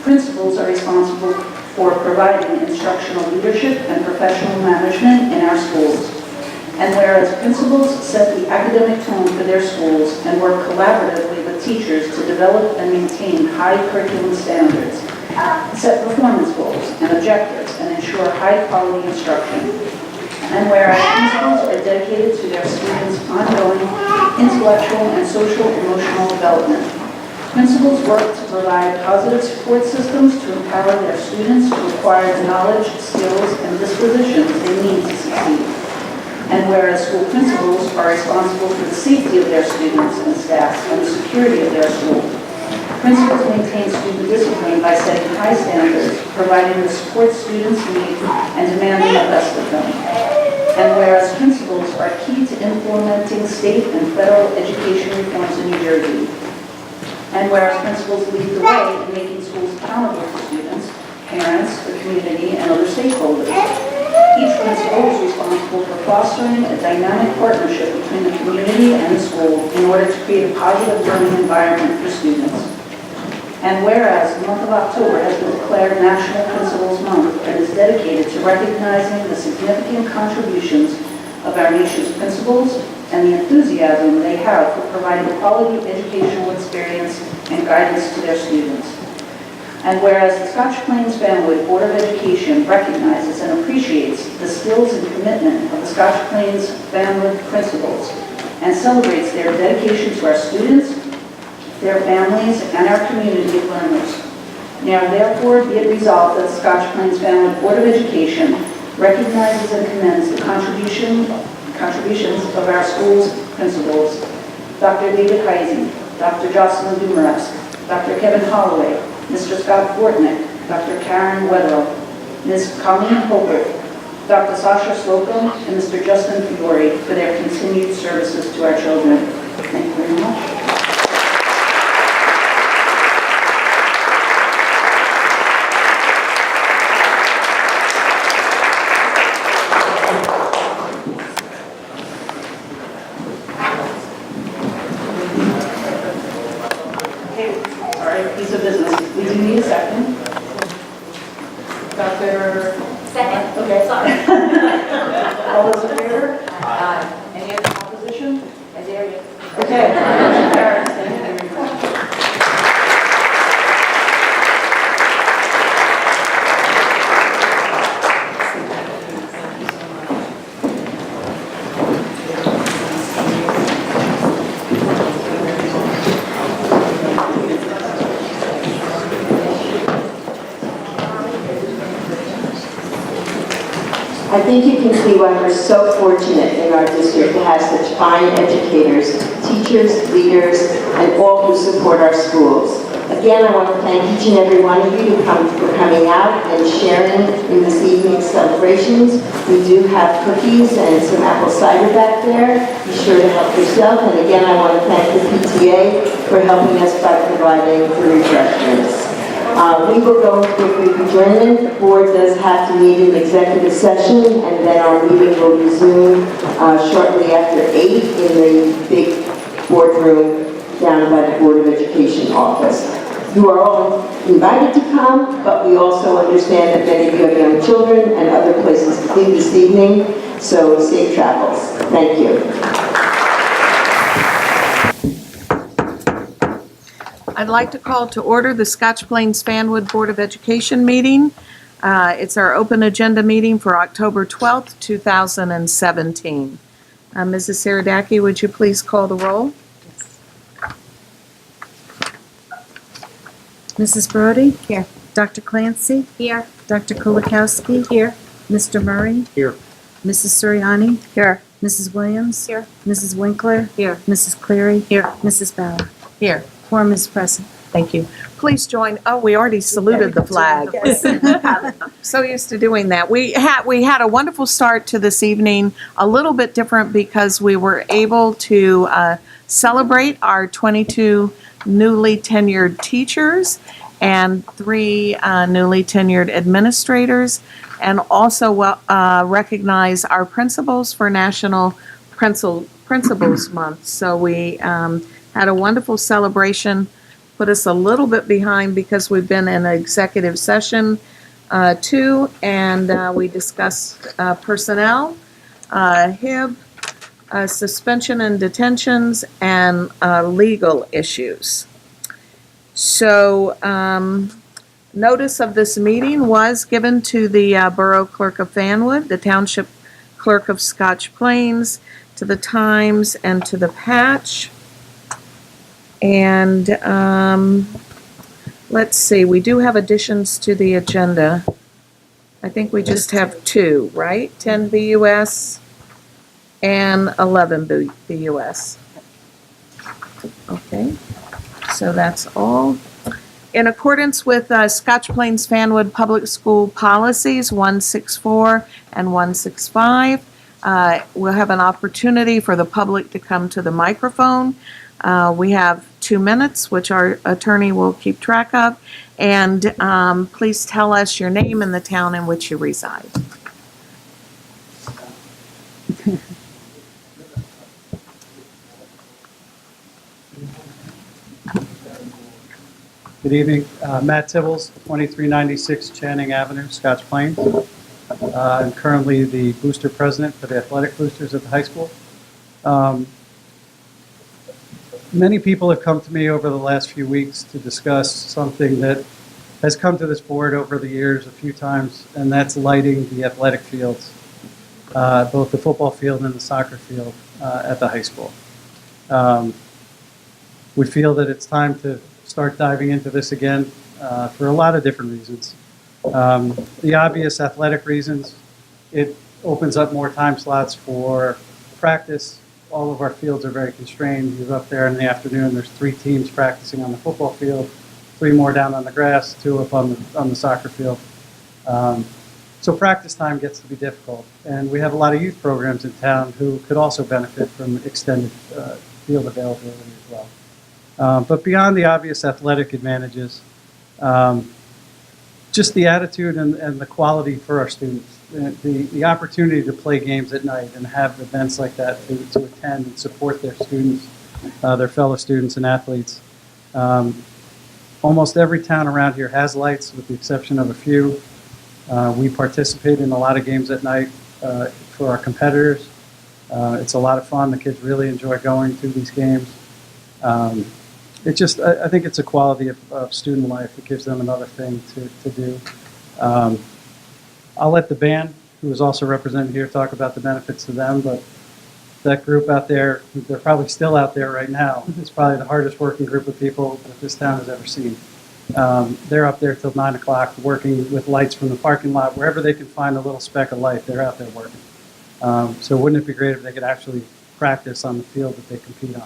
Principals are responsible for providing instructional leadership and professional management in our schools. And whereas principals set the academic tone for their schools and work collaboratively with teachers to develop and maintain high curriculum standards, set performance goals and objectives, and ensure high-quality instruction. And whereas principals are dedicated to their students' ongoing intellectual and social emotional development. Principals work to provide positive support systems to empower their students to acquire the knowledge, skills, and dispositions they need to succeed. And whereas school principals are responsible for the safety of their students and staff and the security of their school. Principals maintain student discipline by setting high standards, providing the support students need, and demanding the best of them. And whereas principals are key to implementing state and federal education reforms in New Jersey. And whereas principals lead the way in making schools accountable for students, parents, the community, and other stakeholders. Each principal is responsible for fostering a dynamic partnership between the community and the school in order to create a positive learning environment for students. And whereas the month of October has been declared National Principals Month and is dedicated to recognizing the significant contributions of our nation's principals and the enthusiasm they have for providing quality educational experience and guidance to their students. And whereas the Scotch Plains Fanwood Board of Education recognizes and appreciates the skills and commitment of the Scotch Plains Fanwood principals and celebrates their dedication to our students, their families, and our community of learners. Now therefore be it resolved that the Scotch Plains Fanwood Board of Education recognizes and commends the contributions of our school's principals, Dr. David Heisey, Dr. Jocelyn Dumaresque, Dr. Kevin Holloway, Mr. Scott Fortnick, Dr. Karen Weddell, Ms. Colleen Holbert, Dr. Sasha Slocum, and Mr. Justin Fiore for their continued services to our children. Thank you very much. Piece of business. We do need a second. Dr. Second. Okay. Sorry. All those in favor? Aye. Any other opposition? I dare you. Okay. Motion carries. Thank you very much. I think you can see why we're so fortunate in our district to have such fine educators, teachers, leaders, and all who support our schools. Again, I want to thank each and every one of you for coming out and sharing in this evening's celebrations. We do have cookies and some apple cider back there. Be sure to help yourself. And again, I want to thank the PTA for helping us by providing the refreshments. We will go to a brief adjournment. The board does have to meet in executive session, and then our meeting will resume shortly after 8 in the big boardroom down by the Board of Education office. You are all invited to come, but we also understand that many of you have young children and other places to be this evening, so safe travels. Thank you. I'd like to call to order the Scotch Plains Fanwood Board of Education meeting. It's our open agenda meeting for October 12th, 2017. Mrs. Saradaki, would you please call the roll? Mrs. Brody? Here. Dr. Clancy? Here. Dr. Kulikowski? Here. Mr. Murray? Here. Mrs. Suriani? Here. Mrs. Williams? Here. Mrs. Winkler? Here. Mrs. Cleary? Here. Mrs. Bauer? Here. Quorum is present. Thank you. Please join, oh, we already saluted the flag. So used to doing that. We had a wonderful start to this evening, a little bit different because we were able to celebrate our 22 newly tenured teachers and 3 newly tenured administrators, and also recognize our principals for National Principals Month. So we had a wonderful celebration. Put us a little bit behind because we've been in an executive session too, and we discussed personnel, HIB, suspension and detentions, and legal issues. So notice of this meeting was given to the Borough Clerk of Fanwood, the Township Clerk of Scotch Plains, to the Times, and to the Patch. And let's see, we do have additions to the agenda. I think we just have 2, right? 10 BUS and 11 BUS. Okay, so that's all. In accordance with Scotch Plains Fanwood Public School Policies 164 and 165, We'll have an opportunity for the public to come to the microphone. We have 2 minutes, which our attorney will keep track of. And please tell us your name and the town in which you reside. Good evening. Matt Tibbles, 2396 Channing Avenue, Scotch Plains. I'm currently the booster president for the athletic boosters at the high school. Many people have come to me over the last few weeks to discuss something that has come to this board over the years a few times, and that's lighting the athletic fields, both the football field and the soccer field at the high school. We feel that it's time to start diving into this again for a lot of different reasons. The obvious athletic reasons, it opens up more time slots for practice. All of our fields are very constrained. You're up there in the afternoon, there's 3 teams practicing on the football field, 3 more down on the grass, 2 up on the soccer field. So practice time gets to be difficult. And we have a lot of youth programs in town who could also benefit from extended field availability as well. But beyond the obvious athletic advantages, just the attitude and the quality for our students, the opportunity to play games at night and have events like that to attend and support their students, their fellow students and athletes. Almost every town around here has lights with the exception of a few. We participate in a lot of games at night for our competitors. It's a lot of fun. The kids really enjoy going to these games. I think it's a quality of student life. It gives them another thing to do. I'll let the band, who is also represented here, talk about the benefits to them, but that group out there, they're probably still out there right now. It's probably the hardest working group of people that this town has ever seen. They're up there till 9 o'clock working with lights from the parking lot. Wherever they can find a little speck of light, they're out there working. So wouldn't it be great if they could actually practice on the field that they compete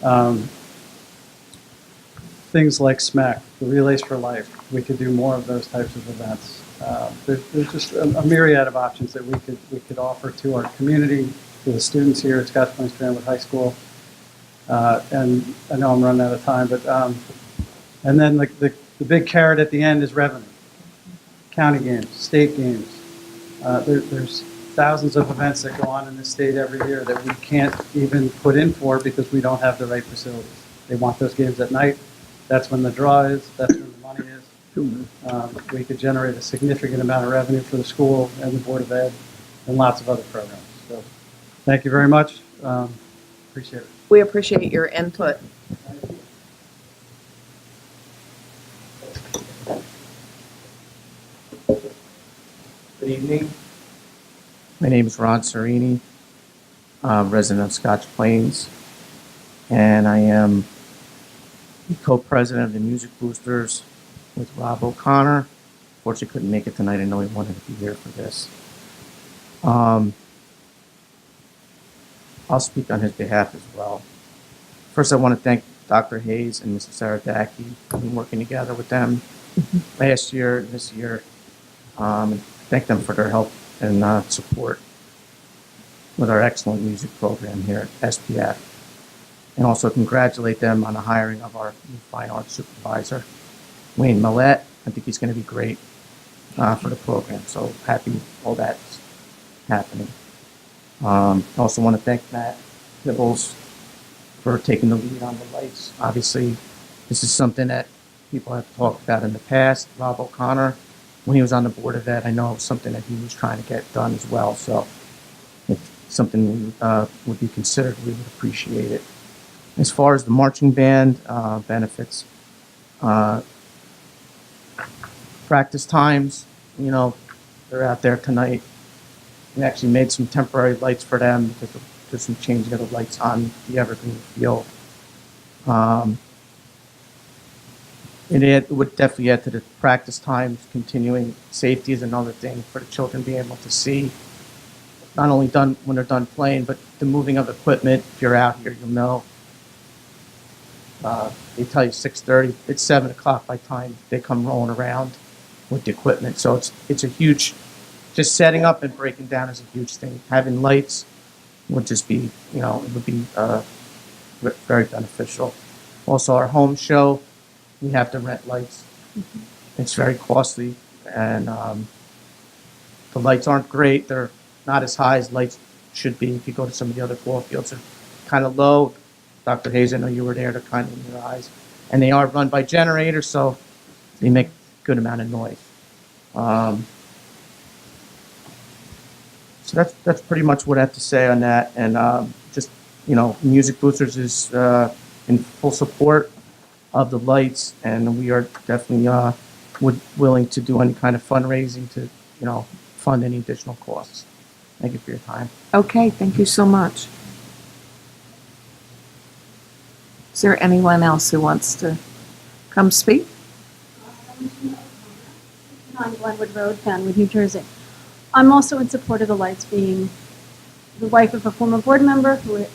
on? Things like SMAC, the Relays for Life, we could do more of those types of events. There's just a myriad of options that we could offer to our community, to the students here at Scotch Plains Fanwood High School. And I know I'm running out of time, but and then the big carrot at the end is revenue. County games, state games. There's thousands of events that go on in this state every year that we can't even put in for because we don't have the right facilities. They want those games at night. That's when the draw is. That's when the money is. We could generate a significant amount of revenue for the school and the Board of Ed and lots of other programs. So thank you very much. Appreciate it. We appreciate your input. Good evening. My name is Ron Serini, resident of Scotch Plains, and I am the co-president of the Music Boosters with Rob O'Connor. Fortunately, couldn't make it tonight. I know he wanted to be here for this. I'll speak on his behalf as well. First, I want to thank Dr. Hayes and Mrs. Saradaki. I've been working together with them last year and this year. And thank them for their help and support with our excellent music program here at SPF. And also congratulate them on the hiring of our new fine arts supervisor, Wayne Millette. I think he's going to be great for the program. So happy all that's happening. I also want to thank Matt Tibbles for taking the lead on the lights. Obviously, this is something that people have talked about in the past. Rob O'Connor, when he was on the Board of Ed, I know it was something that he was trying to get done as well. So if something would be considered, we would appreciate it. As far as the marching band benefits, practice times, they're out there tonight. We actually made some temporary lights for them because there's some changing of the lights on the Evergreen field. It would definitely add to the practice times. Continuing safety is another thing for the children being able to see, not only done when they're done playing, but the moving of equipment. If you're out here, you'll know. They tell you 6:30. It's 7 o'clock by the time they come rolling around with the equipment. So it's a huge just setting up and breaking down is a huge thing. Having lights would just be, it would be very beneficial. Also, our home show, we have to rent lights. It's very costly, and the lights aren't great. They're not as high as lights should be. If you go to some of the other ball fields, they're kind of low. Dr. Hayes, I know you were there, they're kind of in your eyes. And they are run by generators, so they make a good amount of noise. So that's pretty much what I have to say on that. And just, Music Boosters is in full support of the lights, and we are definitely willing to do any kind of fundraising to, fund any additional costs. Thank you for your time. Okay, thank you so much. Is there anyone else who wants to come speak? On Glenwood Road, Fanwood, New Jersey. I'm also in support of the lights, being the wife of a former board member who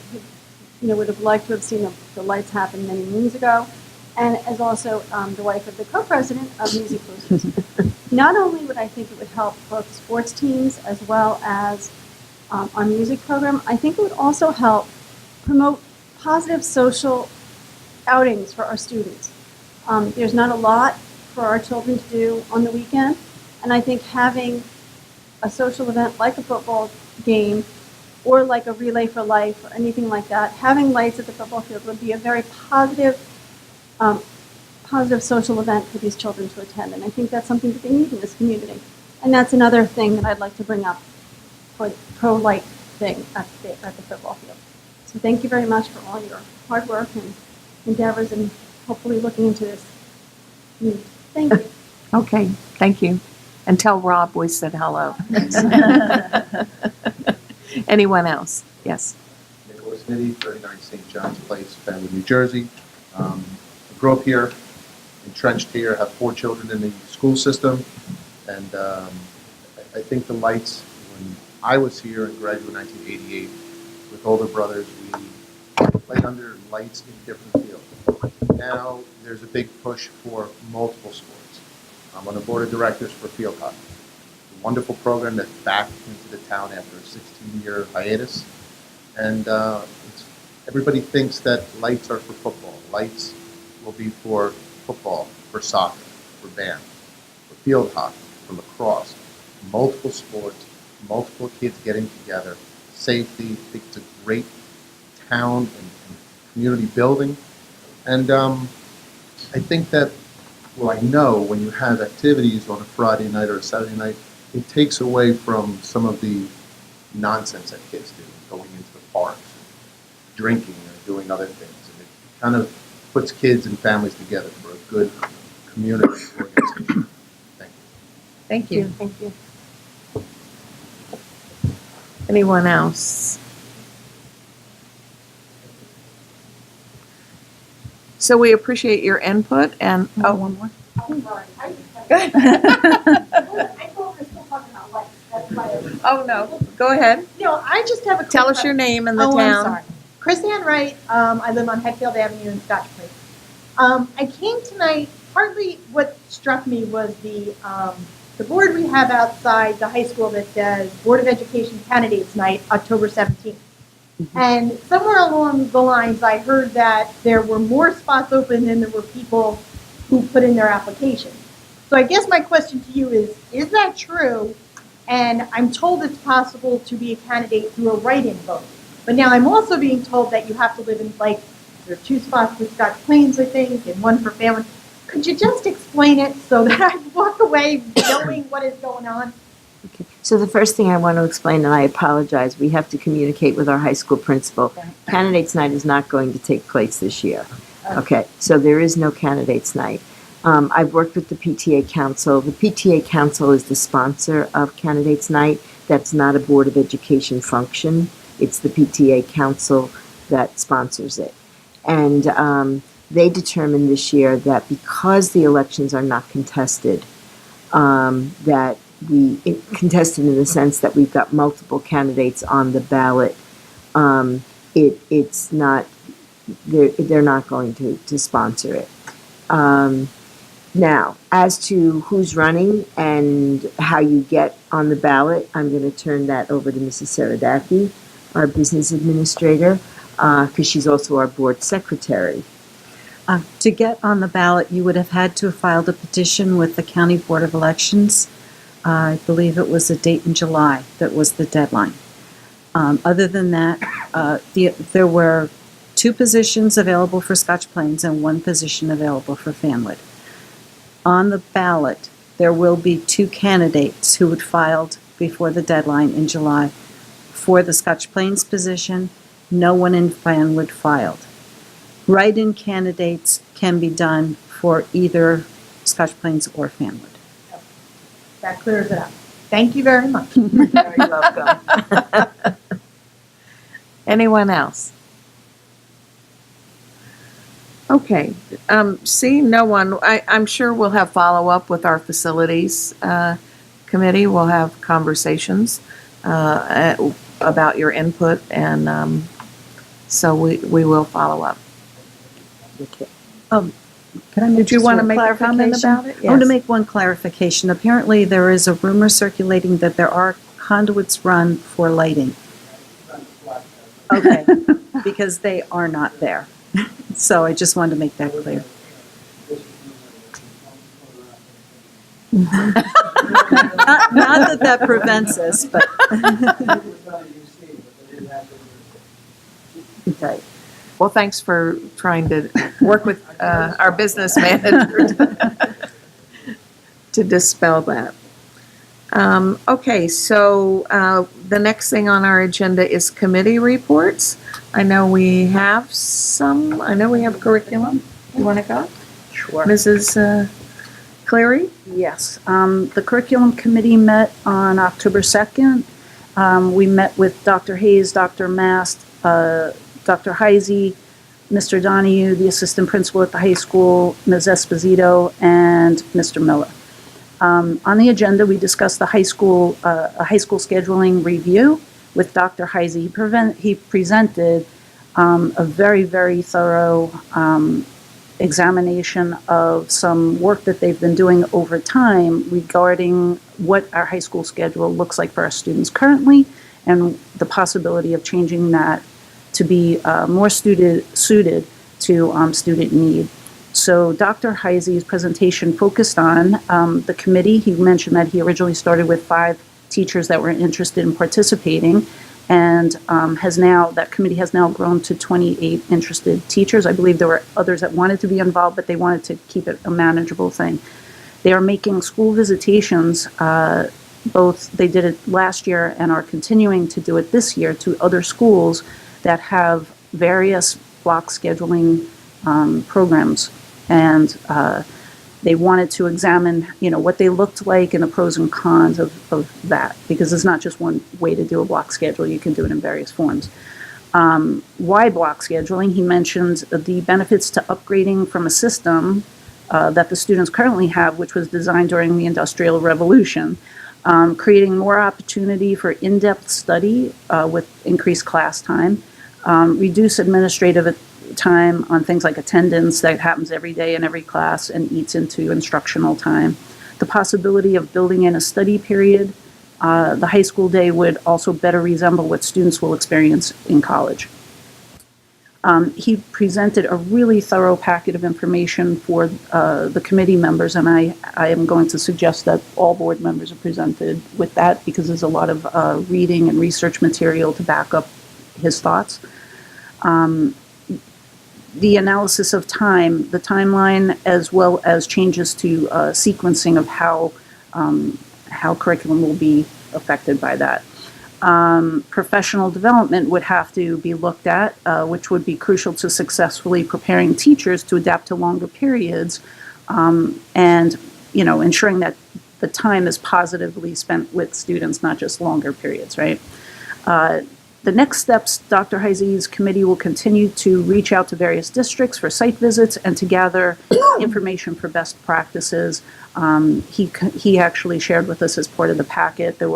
would have liked to have seen the lights happen many moons ago, and as also the wife of the co-president of Music Boosters. Not only would I think it would help both sports teams as well as our music program, I think it would also help promote positive social outings for our students. There's not a lot for our children to do on the weekend, and I think having a social event like a football game or like a Relay for Life or anything like that, having lights at the football field would be a very positive social event for these children to attend, and I think that's something that they need in this community. And that's another thing that I'd like to bring up for the pro-light thing at the football field. So thank you very much for all your hard work and endeavors and hopefully looking into this. Thank you. Okay, thank you. And tell Rob we said hello. Anyone else? Yes. Nicholas Nitty, 39 St. John's Place, Fanwood, New Jersey. I grew up here, entrenched here, have 4 children in the school system, and I think the lights, when I was here and graduated in 1988 with older brothers, we played under lights in different fields. Now there's a big push for multiple sports. I'm on the board of directors for field hockey, a wonderful program that's back into the town after a 16-year hiatus. And everybody thinks that lights are for football. Lights will be for football, for soccer, for band, for field hockey, for lacrosse, multiple sports, multiple kids getting together, safety. I think it's a great town and community building. And I think that, well, I know when you have activities on a Friday night or a Saturday night, it takes away from some of the nonsense that kids do, going into the parks, drinking or doing other things. And it kind of puts kids and families together for a good community organization. Thank you. Thank you. Thank you. Anyone else? So we appreciate your input and, oh, one more. I'm sorry. Go ahead. I thought we were still talking about lights. That's why I was... Oh, no, go ahead. No, I just have a quick... Tell us your name and the I'm town. sorry. Chris Ann Wright. I live on Hetfield Avenue in Scotch Place. I came tonight, partly what struck me was the board we have outside the high school that says Board of Education Candidates Night, October 17th. And somewhere along the lines, I heard that there were more spots open than there were people who put in their application. So I guess my question to you is that true? And I'm told it's possible to be a candidate through a write-in vote. But now I'm also being told that you have to live in, like, there are 2 spots for Scotch Plains, I think, and 1 for Fanwood. Could you just explain it so that I walk away knowing what is going on? Okay. So the first thing I want to explain, and I apologize, we have to communicate with our high school principal. Okay. Candidates Night is not going to take place this year. Okay, so there is no Candidates Night. I've worked with the PTA Council. The PTA Council is the sponsor of Candidates Night. That's not a Board of Education function. It's the PTA Council that sponsors it. And they determined this year that because the elections are not contested, contested in the sense that we've got multiple candidates on the ballot, it's not, they're not going to sponsor it. Now, as to who's running and how you get on the ballot, I'm going to turn that over to Mrs. Saradaki, our business administrator, because she's also our board secretary. To get on the ballot, you would have had to have filed a petition with the County Board of Elections. I believe it was a date in July that was the deadline. Other than that, there were 2 positions available for Scotch Plains and 1 position available for Fanwood. On the ballot, there will be 2 candidates who had filed before the deadline in July. For the Scotch Plains position, no one in Fanwood filed. Write-in candidates can be done for either Scotch Plains or Fanwood. That clears it up. Thank you very much. You're very welcome. Anyone else? Okay, seeing no one, I'm sure we'll have follow-up with our facilities committee. We'll have conversations about your input, and so we will follow up. Can I make Did you just want to one make a comment clarification? about it? I want to make one clarification. Apparently, there is a rumor circulating that there are conduits run for lighting. Okay, because they are not there. So I just wanted to make that clear. Not that prevents us, but. Okay. Well, thanks for trying to work with our business manager to dispel that. Okay, so the next thing on our agenda is committee reports. I know we have some. I know we have curriculum. You want to go? Sure. Mrs. Cleary? Yes. The curriculum committee met on October 2nd. We met with Dr. Hayes, Dr. Mast, Dr. Heisey, Mr. Donahue, the assistant principal at the high school, Ms. Esposito, and Mr. Miller. On the agenda, we discussed a high school scheduling review with Dr. Heisey. He presented a very, very thorough examination of some work that they've been doing over time regarding what our high school schedule looks like for our students currently and the possibility of changing that to be more suited to student need. So Dr. Heisey's presentation focused on the committee. He mentioned that he originally started with 5 teachers that were interested in participating, and that committee has now grown to 28 interested teachers. I believe there were others that wanted to be involved, but they wanted to keep it a manageable thing. They are making school visitations, they did it last year and are continuing to do it this year to other schools that have various block scheduling programs. And they wanted to examine, what they looked like and the pros and cons of that, because it's not just one way to do a block schedule. You can do it in various forms. Why block scheduling? He mentioned the benefits to upgrading from a system that the students currently have, which was designed during the Industrial Revolution, creating more opportunity for in-depth study with increased class time, reduce administrative time on things like attendance that happens every day in every class and eats into instructional time. The possibility of building in a study period. The high school day would also better resemble what students will experience in college. He presented a really thorough packet of information for the committee members, and I am going to suggest that all board members are presented with that because there's a lot of reading and research material to back up his thoughts. The analysis of time, the timeline, as well as changes to sequencing of how curriculum will be affected by that. Professional development would have to be looked at, which would be crucial to successfully preparing teachers to adapt to longer periods, and ensuring that the time is positively spent with students, not just longer periods, right? The next steps, Dr. Heisey's committee will continue to reach out to various districts for site visits and to gather information for best practices. He actually shared with us as part of the packet, there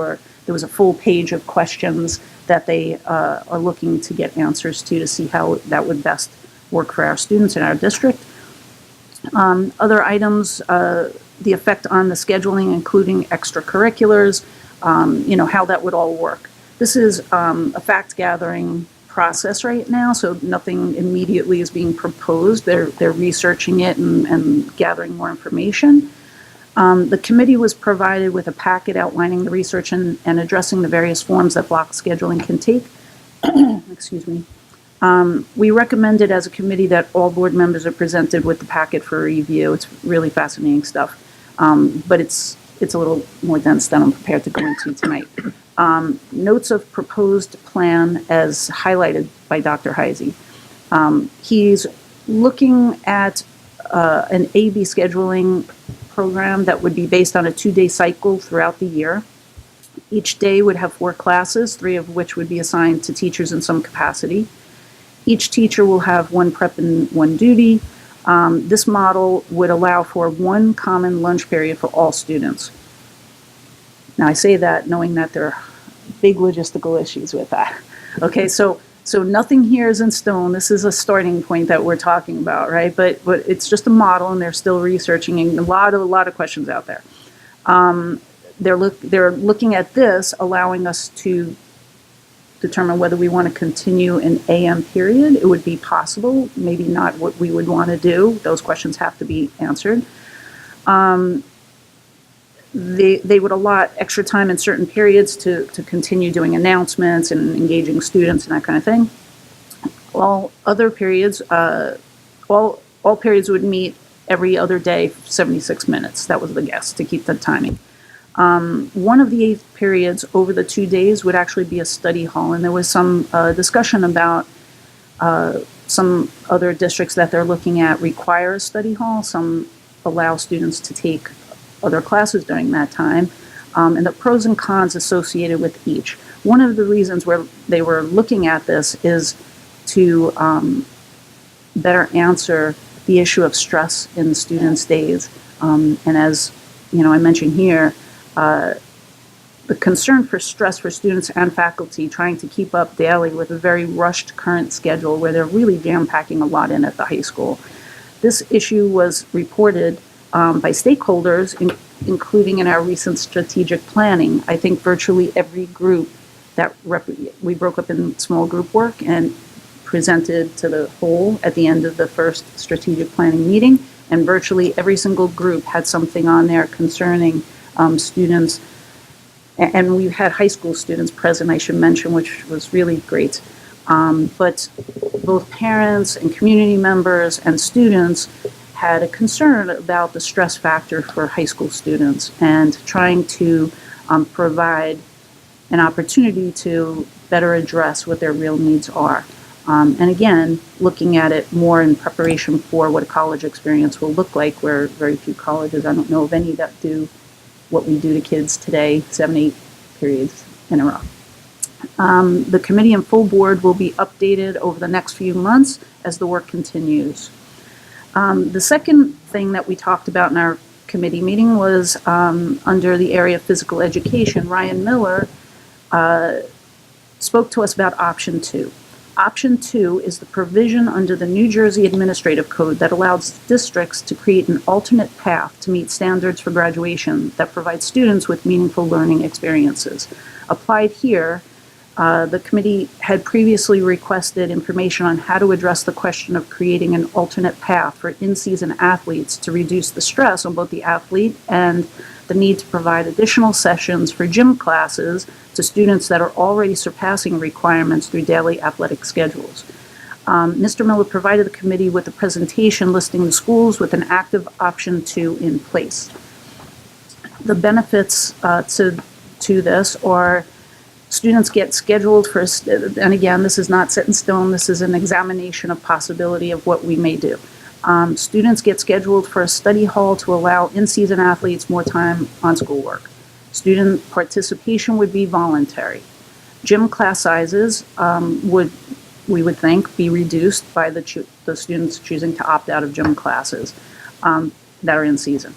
was a full page of questions that they are looking to get answers to see how that would best work for our students in our district. Other items, the effect on the scheduling, including extracurriculars, how that would all work. This is a fact-gathering process right now, so nothing immediately is being proposed. They're researching it and gathering more information. The committee was provided with a packet outlining the research and addressing the various forms that block scheduling can take. Excuse me. We recommended as a committee that all board members are presented with the packet for review. It's really fascinating stuff, but it's a little more dense than I'm prepared to go into tonight. Notes of proposed plan as highlighted by Dr. Heisey. He's looking at an A/B scheduling program that would be based on a 2-day cycle throughout the year. Each day would have 4 classes, 3 of which would be assigned to teachers in some capacity. Each teacher will have 1 prep and 1 duty. This model would allow for 1 common lunch period for all students. Now, I say that knowing that there are big logistical issues with that. Okay, so nothing here is in stone. This is a starting point that we're talking about, right? But it's just a model, and they're still researching, and a lot of questions out there. They're looking at this, allowing us to determine whether we want to continue an AM period. It would be possible, maybe not what we would want to do. Those questions have to be answered. They would allot extra time in certain periods to continue doing announcements and engaging students and that kind of thing. All other periods, all periods would meet every other day, 76 minutes. That was the guess, to keep the timing. One of the 8 periods over the 2 days would actually be a study hall, and there was some discussion about some other districts that they're looking at require a study hall. Some allow students to take other classes during that time, and the pros and cons associated with each. One of the reasons where they were looking at this is to better answer the issue of stress in students' days. And as I mentioned here, the concern for stress for students and faculty trying to keep up daily with a very rushed current schedule where they're really jam-packing a lot in at the high school. This issue was reported by stakeholders, including in our recent strategic planning. I think virtually every group that we broke up in small group work and presented to the whole at the end of the first strategic planning meeting, and virtually every single group had something on there concerning students, and we had high school students present, I should mention, which was really great. But both parents and community members and students had a concern about the stress factor for high school students and trying to provide an opportunity to better address what their real needs are. And again, looking at it more in preparation for what a college experience will look like, where very few colleges, I don't know of any that do what we do to kids today, 7-8 periods in a row. The committee and full board will be updated over the next few months as the work continues. The second thing that we talked about in our committee meeting was under the area of physical education. Ryan Miller spoke to us about option 2. Option 2 is the provision under the New Jersey Administrative Code that allows districts to create an alternate path to meet standards for graduation that provides students with meaningful learning experiences. Applied here, the committee had previously requested information on how to address the question of creating an alternate path for in-season athletes to reduce the stress on both the athlete and the need to provide additional sessions for gym classes to students that are already surpassing requirements through daily athletic schedules. Mr. Miller provided the committee with a presentation listing the schools with an active option 2 in place. The benefits to this are students get scheduled for, and again, this is not set in stone, this is an examination of possibility of what we may do. Students get scheduled for a study hall to allow in-season athletes more time on schoolwork. Student participation would be voluntary. Gym class sizes we would think, be reduced by the students choosing to opt out of gym classes that are in season.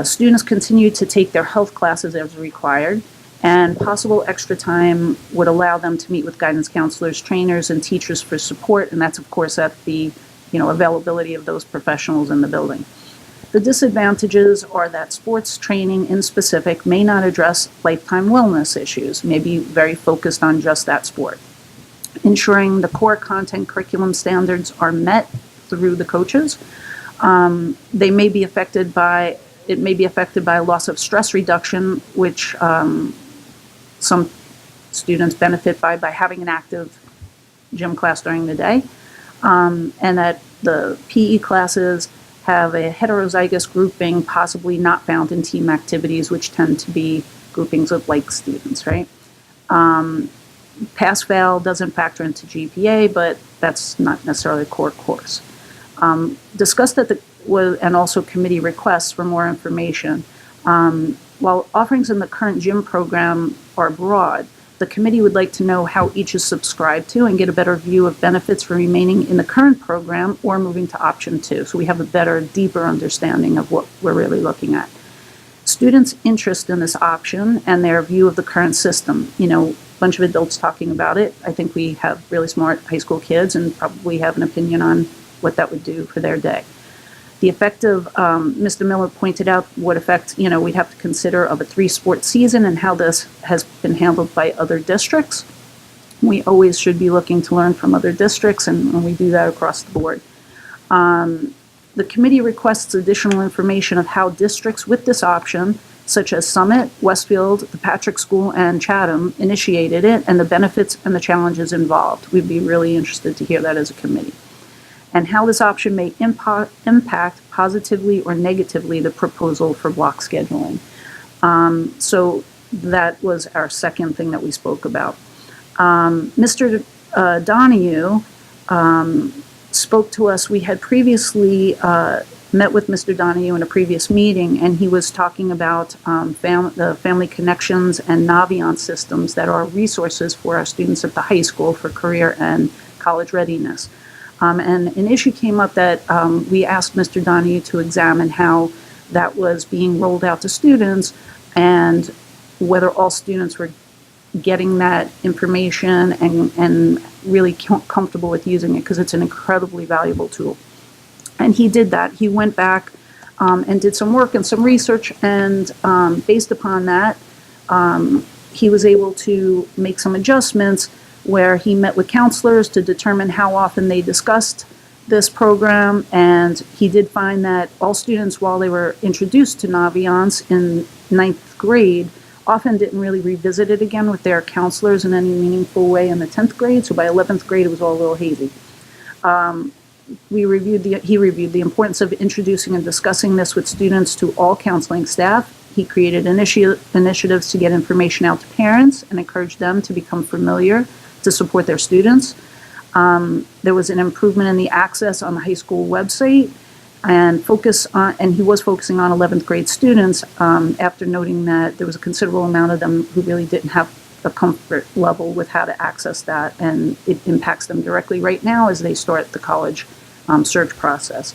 Students continue to take their health classes as required, and possible extra time would allow them to meet with guidance counselors, trainers, and teachers for support, and that's, of course, at the availability of those professionals in the building. The disadvantages are that sports training in specific may not address lifetime wellness issues, may be very focused on just that sport. Ensuring the core content curriculum standards are met through the coaches. They may be affected by, it may be affected by a loss of stress reduction, which some students benefit by having an active gym class during the day. And that the PE classes have a heterozygous grouping possibly not found in team activities, which tend to be groupings of like students, right? Pass-fail doesn't factor into GPA, but that's not necessarily a core course. Discussed at the, and also committee requests for more information. While offerings in the current gym program are broad, the committee would like to know how each is subscribed to and get a better view of benefits for remaining in the current program or moving to option 2. So we have a better, deeper understanding of what we're really looking at. Students' interest in this option and their view of the current system. A bunch of adults talking about it. I think we have really smart high school kids and probably have an opinion on what that would do for their day. The effect of, Mr. Miller pointed out what effect, we'd have to consider of a 3-sport season and how this has been handled by other districts. We always should be looking to learn from other districts, and we do that across the board. The committee requests additional information of how districts with this option, such as Summit, Westfield, the Patrick School, and Chatham, initiated it, and the benefits and the challenges involved. We'd be really interested to hear that as a committee. And how this option may impact positively or negatively the proposal for block scheduling. So that was our second thing that we spoke about. Mr. Donahue spoke to us. We had previously met with Mr. Donahue in a previous meeting, and he was talking about the Family Connections and Naviance systems that are resources for our students at the high school for career and college readiness. And an issue came up that we asked Mr. Donahue to examine how that was being rolled out to students and whether all students were getting that information and really comfortable with using it, because it's an incredibly valuable tool. And he did that. He went back and did some work and some research, and based upon that, he was able to make some adjustments where he met with counselors to determine how often they discussed this program, and he did find that all students, while they were introduced to Naviance in 9th grade, often didn't really revisit it again with their counselors in any meaningful way in the 10th grade, so by 11th grade it was all a little hazy. He reviewed the importance of introducing and discussing this with students to all counseling staff. He created initiatives to get information out to parents and encourage them to become familiar to support their students. There was an improvement in the access on the high school website, and he was focusing on 11th grade students after noting that there was a considerable amount of them who really didn't have a comfort level with how to access that, and it impacts them directly right now as they start the college search process.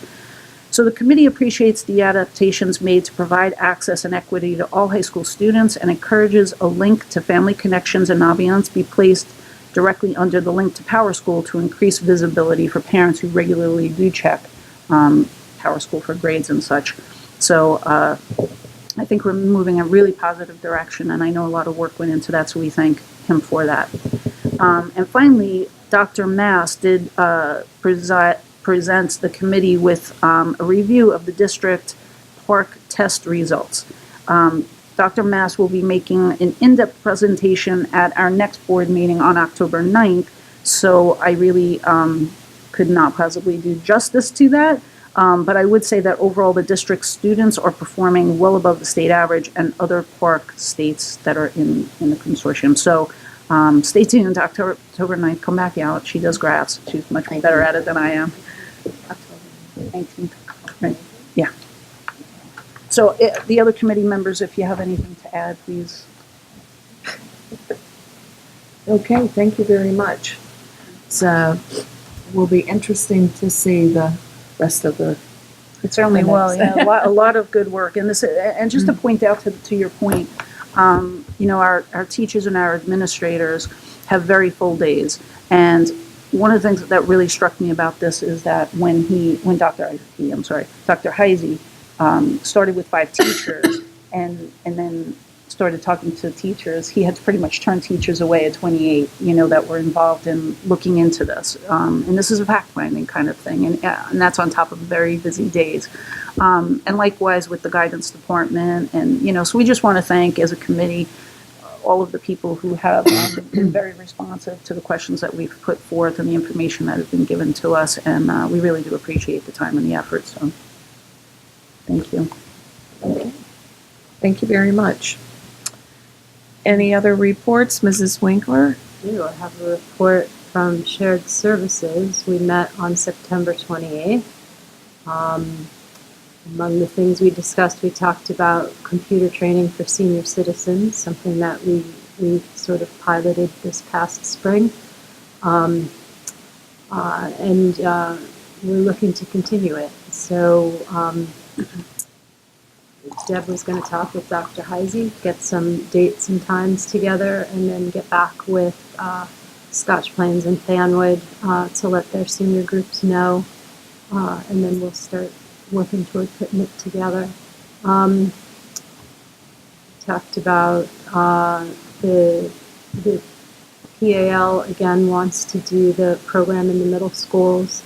So the committee appreciates the adaptations made to provide access and equity to all high school students and encourages a link to Family Connections and Naviance be placed directly under the link to PowerSchool to increase visibility for parents who regularly do check PowerSchool for grades and such. So I think we're moving in a really positive direction, and I know a lot of work went into that, so we thank him for that. And finally, Dr. Mass did present the committee with a review of the district park test results. Dr. Mass will be making an in-depth presentation at our next board meeting on October 9th, so I really could not possibly do justice to that. But I would say that overall the district students are performing well above the state average and other park states that are in the consortium. So stay tuned, October 9th, come back out. She does graphs. She's much better at it than I am. October 19th. Right. Yeah. So the other committee members, if you have anything to add, please. Okay, thank you very much. So will be interesting to see the rest of the. It certainly will. Yeah, a lot of good work, and this, and just to point out to your point, our teachers and our administrators have very full days, and one of the things that really struck me about this is that when Dr. Heisey started with 5 teachers and then started talking to teachers, he had pretty much turned teachers away at 28, that were involved in looking into this. And this is a fact-finding kind of thing, and that's on top of very busy days. And likewise with the guidance department, and, so we just want to thank, as a committee, all of the people who have been very responsive to the questions that we've put forth and the information that has been given to us, and we really do appreciate the time and the effort, so thank you. Thank you very much. Any other reports, Mrs. Winkler? I have a report from Shared Services. We met on September 28th. Among the things we discussed, we talked about computer training for senior citizens, something that we sort of piloted this past spring. And we're looking to continue it. So Deb was going to talk with Dr. Heisey, get some dates and times together, and then get back with Scotch Plains and Fanwood to let their senior groups know. And then we'll start working toward putting it together. Talked about the PAL again wants to do the program in the middle schools.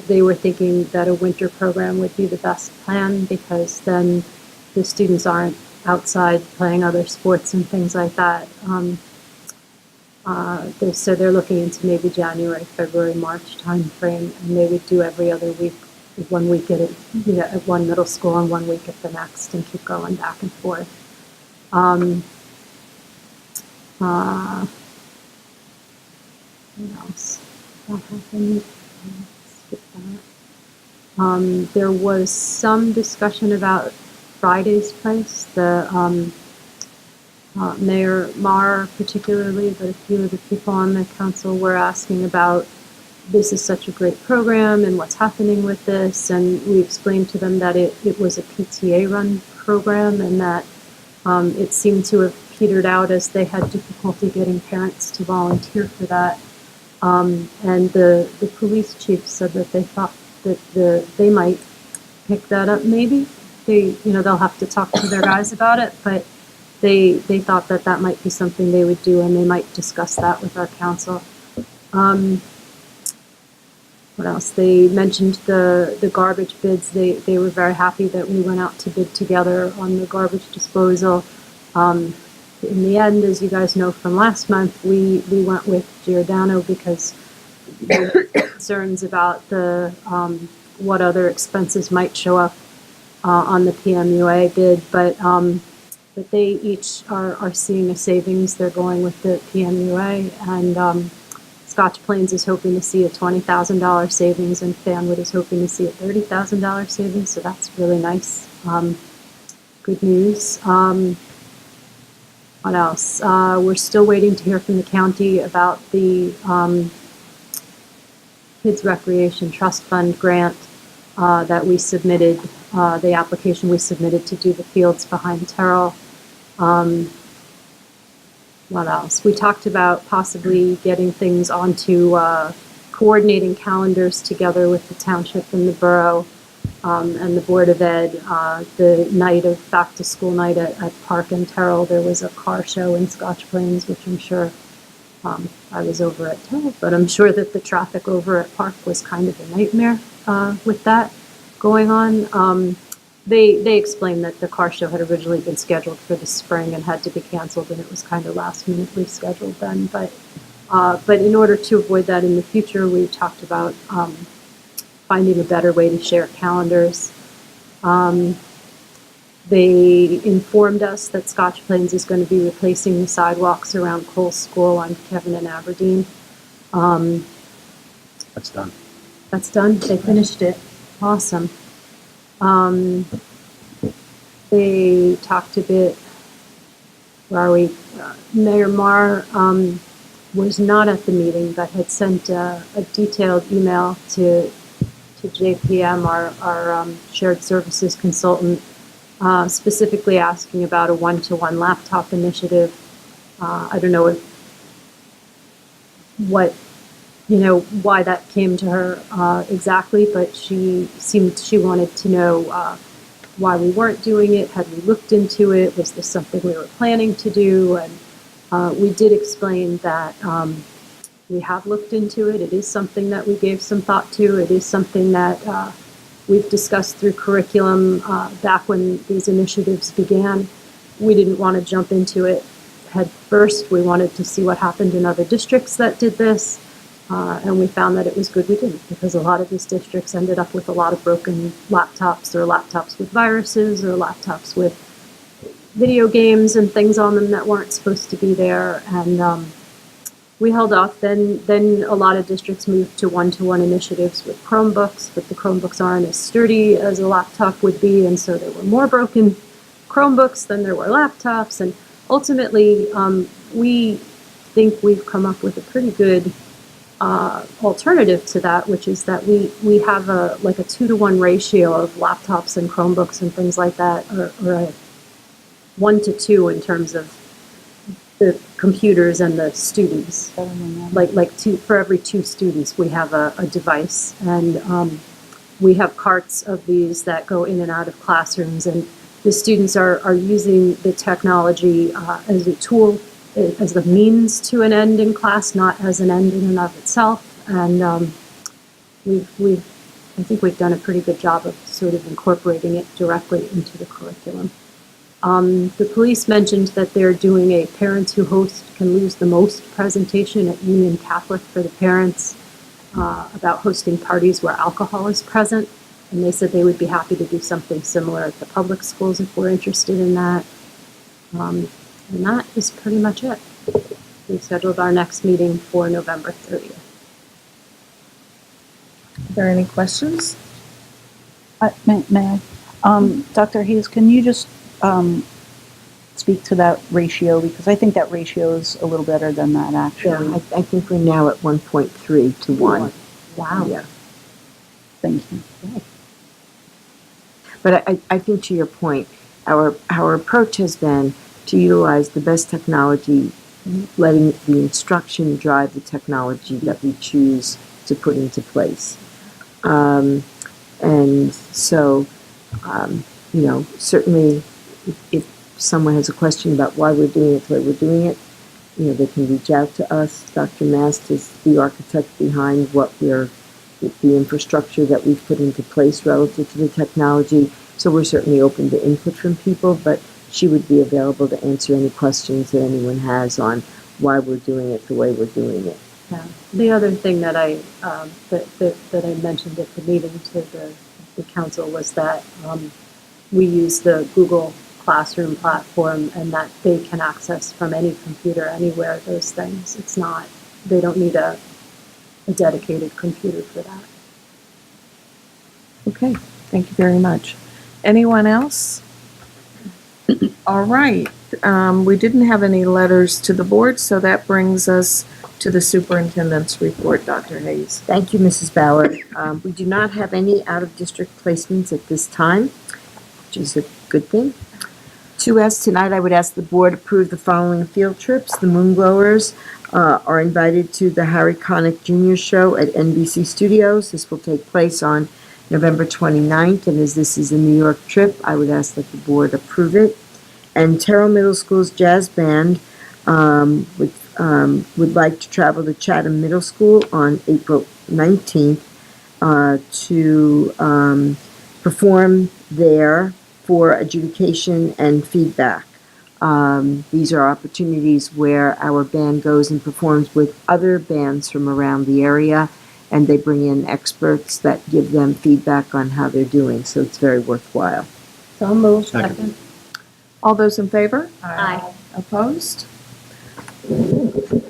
They were thinking that a winter program would be the best plan because then the students aren't outside playing other sports and things like that. So they're looking into maybe January, February, March timeframe, and they would do every other week, 1 week at one middle school and 1 week at the next, and keep going back and forth. What else? What happened? Skip that. There was some discussion about Friday's Place. The Mayor Marr particularly, but a few of the people on the council were asking about this is such a great program and what's happening with this, and we explained to them that it was a PTA-run program and that it seemed to have petered out as they had difficulty getting parents to volunteer for that. And the police chief said that they thought that they might pick that up maybe. They'll have to talk to their guys about it, but they thought that might be something they would do, and they might discuss that with our council. What else? They mentioned the garbage bids. They were very happy that we went out to bid together on the garbage disposal. In the end, as you guys know from last month, we went with Giordano because there were concerns about the what other expenses might show up on the PMUA bid, but they each are seeing a savings. They're going with the PMUA, and Scotch Plains is hoping to see a $20,000 savings, and Fanwood is hoping to see a $30,000 savings, so that's really nice. Good news. What else? We're still waiting to hear from the county about the Kids Recreation Trust Fund grant that we submitted, the application we submitted to do the fields behind Terrell. What else? We talked about possibly getting things onto coordinating calendars together with the township and the borough and the Board of Ed. The night of back to school night at Park and Terrell, there was a car show in Scotch Plains, which I'm sure I was over at Terrell, but I'm sure that the traffic over at Park was kind of a nightmare with that going on. They explained that the car show had originally been scheduled for the spring and had to be canceled, and it was kind of last minute rescheduled then. But in order to avoid that in the future, we talked about finding a better way to share calendars. They informed us that Scotch Plains is going to be replacing the sidewalks around Cole School on Kevin and Aberdeen. That's done. That's done? They finished it. Awesome. They talked a bit, where are we? Mayor Marr was not at the meeting, but had sent a detailed email to JPM, our shared services consultant, specifically asking about a one-to-one laptop initiative. I don't know what why that came to her exactly, but she wanted to know why we weren't doing it. Had we looked into it? Was this something we were planning to do? And we did explain that we have looked into it. It is something that we gave some thought to. It is something that we've discussed through curriculum back when these initiatives began. We didn't want to jump into it head first. We wanted to see what happened in other districts that did this. And we found that it was good we didn't, because a lot of these districts ended up with a lot of broken laptops, or laptops with viruses, or laptops with video games and things on them that weren't supposed to be there. And we held off. Then a lot of districts moved to one-to-one initiatives with Chromebooks, but the Chromebooks aren't as sturdy as a laptop would be, and so there were more broken Chromebooks than there were laptops. And ultimately, we think we've come up with a pretty good alternative to that, which is that we have a 2-to-1 ratio of laptops and Chromebooks and things like that, or a 1-to-2 in terms of the computers and the students. For every 2 students, we have a device, and we have carts of these that go in and out of classrooms, and the students are using the technology as a tool, as the means to an end in class, not as an end in and of itself. And I think we've done a pretty good job of sort of incorporating it directly into the curriculum. The police mentioned that they're doing a Parents Who Host Can Lose the Most presentation at Union Catholic for the parents about hosting parties where alcohol is present. And they said they would be happy to do something similar at the public schools if we're interested in that. And that is pretty much it. We've scheduled our next meeting for November 30th. Are there any questions? May I? Dr. Hayes, can you just speak to that ratio? Because I think that ratio is a little better than that, actually. Yeah, I think we're now at 1.3 to 1. Wow. Yeah. Thank you. But I think to your point, our approach has been to utilize the best technology, letting the instruction drive the technology that we choose to put into place. And so, certainly if someone has a question about why we're doing it the way we're doing it, they can reach out to us. Dr. Mast is the architect behind the infrastructure that we've put into place relative to the technology. So we're certainly open to input from people, but she would be available to answer any questions that anyone has on why we're doing it the way we're doing it. Yeah. The other thing that I mentioned at the meeting to the council was that we use the Google Classroom platform, and that they can access from any computer anywhere those things. They don't need a dedicated computer for that. Okay, thank you very much. Anyone else? All right, we didn't have any letters to the board, so that brings us to the superintendent's report, Dr. Hayes. Thank you, Mrs. Bauer. We do not have any out-of-district placements at this time, which is a good thing. 2S, tonight I would ask the board approve the following field trips. The Moonglowers are invited to the Harry Connick Jr. Show at NBC Studios. This will take place on November 29th, and as this is a New York trip, I would ask that the board approve it. And Terrell Middle School's jazz band would like to travel to Chatham Middle School on April 19th to perform there for adjudication and feedback. These are opportunities where our band goes and performs with other bands from around the area, and they bring in experts that give them feedback on how they're doing, so it's very worthwhile. So moved. Second. All those in favor? Aye. Opposed?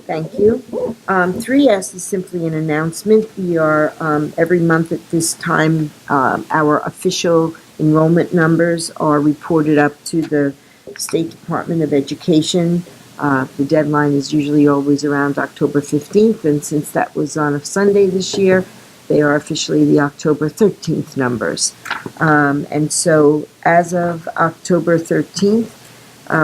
Thank you. 3S is simply an announcement. We are, every month at this time, our official enrollment numbers are reported up to the State Department of Education. The deadline is usually always around October 15th, and since that was on a Sunday this year, they are officially the October 13th numbers. And so as of October 13th,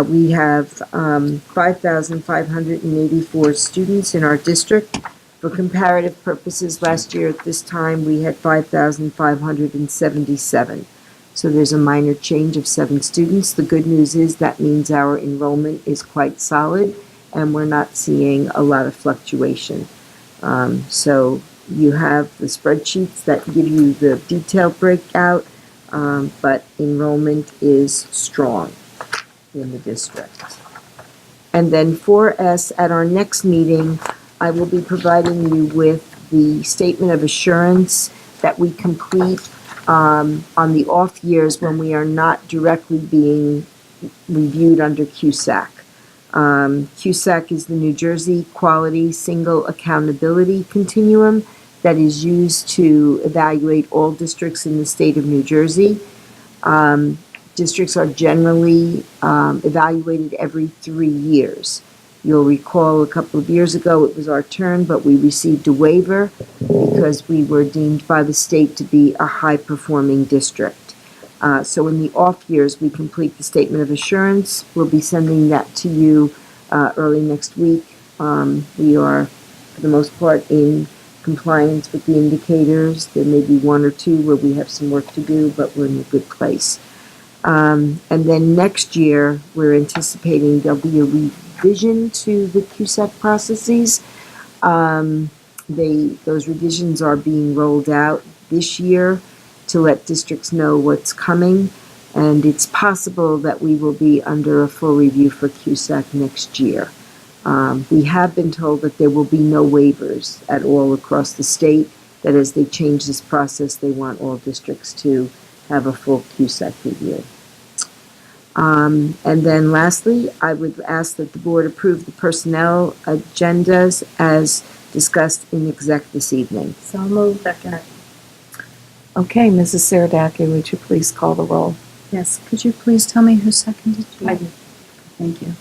we have 5,584 students in our district For comparative purposes, last year at this time, we had 5,577. So there's a minor change of 7 students. The good news is that means our enrollment is quite solid and we're not seeing a lot of fluctuation. So you have the spreadsheets that give you the detailed breakout, but enrollment is strong in the district. And then 4S, at our next meeting, I will be providing you with the statement of assurance that we complete on the off years when we are not directly being reviewed under CUSAC. CUSAC is the New Jersey Quality Single Accountability Continuum that is used to evaluate all districts in the state of New Jersey. Districts are generally evaluated every 3 years. You'll recall a couple of years ago it was our turn, but we received a waiver because we were deemed by the state to be a high-performing district. So in the off years, we complete the statement of assurance. We'll be sending that to you early next week. We are, for the most part, in compliance with the indicators. There may be 1 or 2 where we have some work to do, but we're in a good place. And then next year, we're anticipating there'll be a revision to the CUSAC processes. Those revisions are being rolled out this year to let districts know what's coming, and it's possible that we will be under a full review for CUSAC next year. We have been told that there will be no waivers at all across the state, that as they change this process, they want all districts to have a full CUSAC review. And then lastly, I would ask that the board approve the personnel agendas as discussed in exec this evening. So moved. Second. Okay, Mrs. Saradaki, would you please call the roll? Yes, could you please tell me who seconded you? I did. Thank you.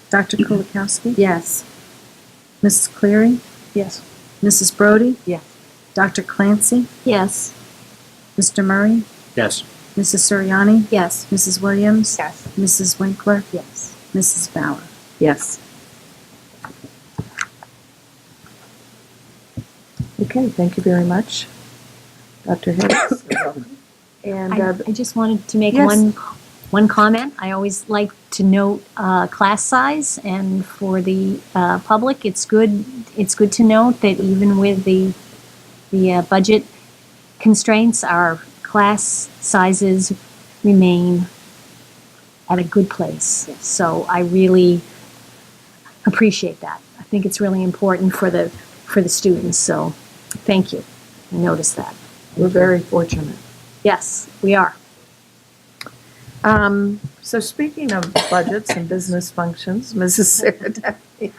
Dr. Kulikowski? Yes. Mrs. Cleary? Yes. Mrs. Brody? Yes. Dr. Clancy? Yes. Mr. Murray? Yes. Mrs. Suriani? Yes. Mrs. Williams? Yes. Mrs. Winkler? Yes. Mrs. Bauer? Yes. Okay, thank you very much, Dr. Hicks. And I just wanted to make Yes. one comment. I always like to note class size, and for the public, it's good to note that even with the budget constraints, our class sizes remain at a good place. So I really appreciate that. I think it's really important for the students. So thank you. I noticed that. we're very fortunate. Yes, we are. So speaking of budgets and business functions, Mrs. Saradaki.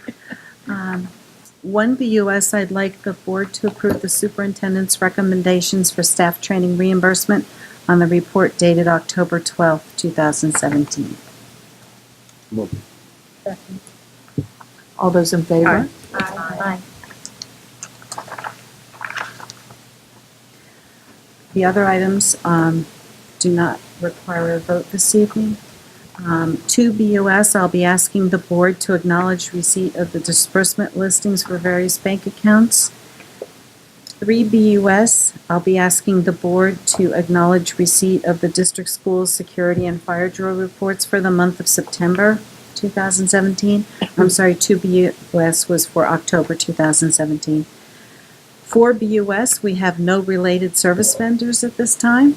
1BUS, I'd like the board to approve the superintendent's recommendations for staff training reimbursement on the report dated October 12th, 2017. All those in favor? Aye. The other items do not require a vote this evening. 2BUS, I'll be asking the board to acknowledge receipt of the disbursement listings for various bank accounts. 3BUS, I'll be asking the board to acknowledge receipt of the district schools security and fire drill reports for the month of September 2017. I'm sorry, 2BUS was for October 2017. 4BUS, we have no related service vendors at this time.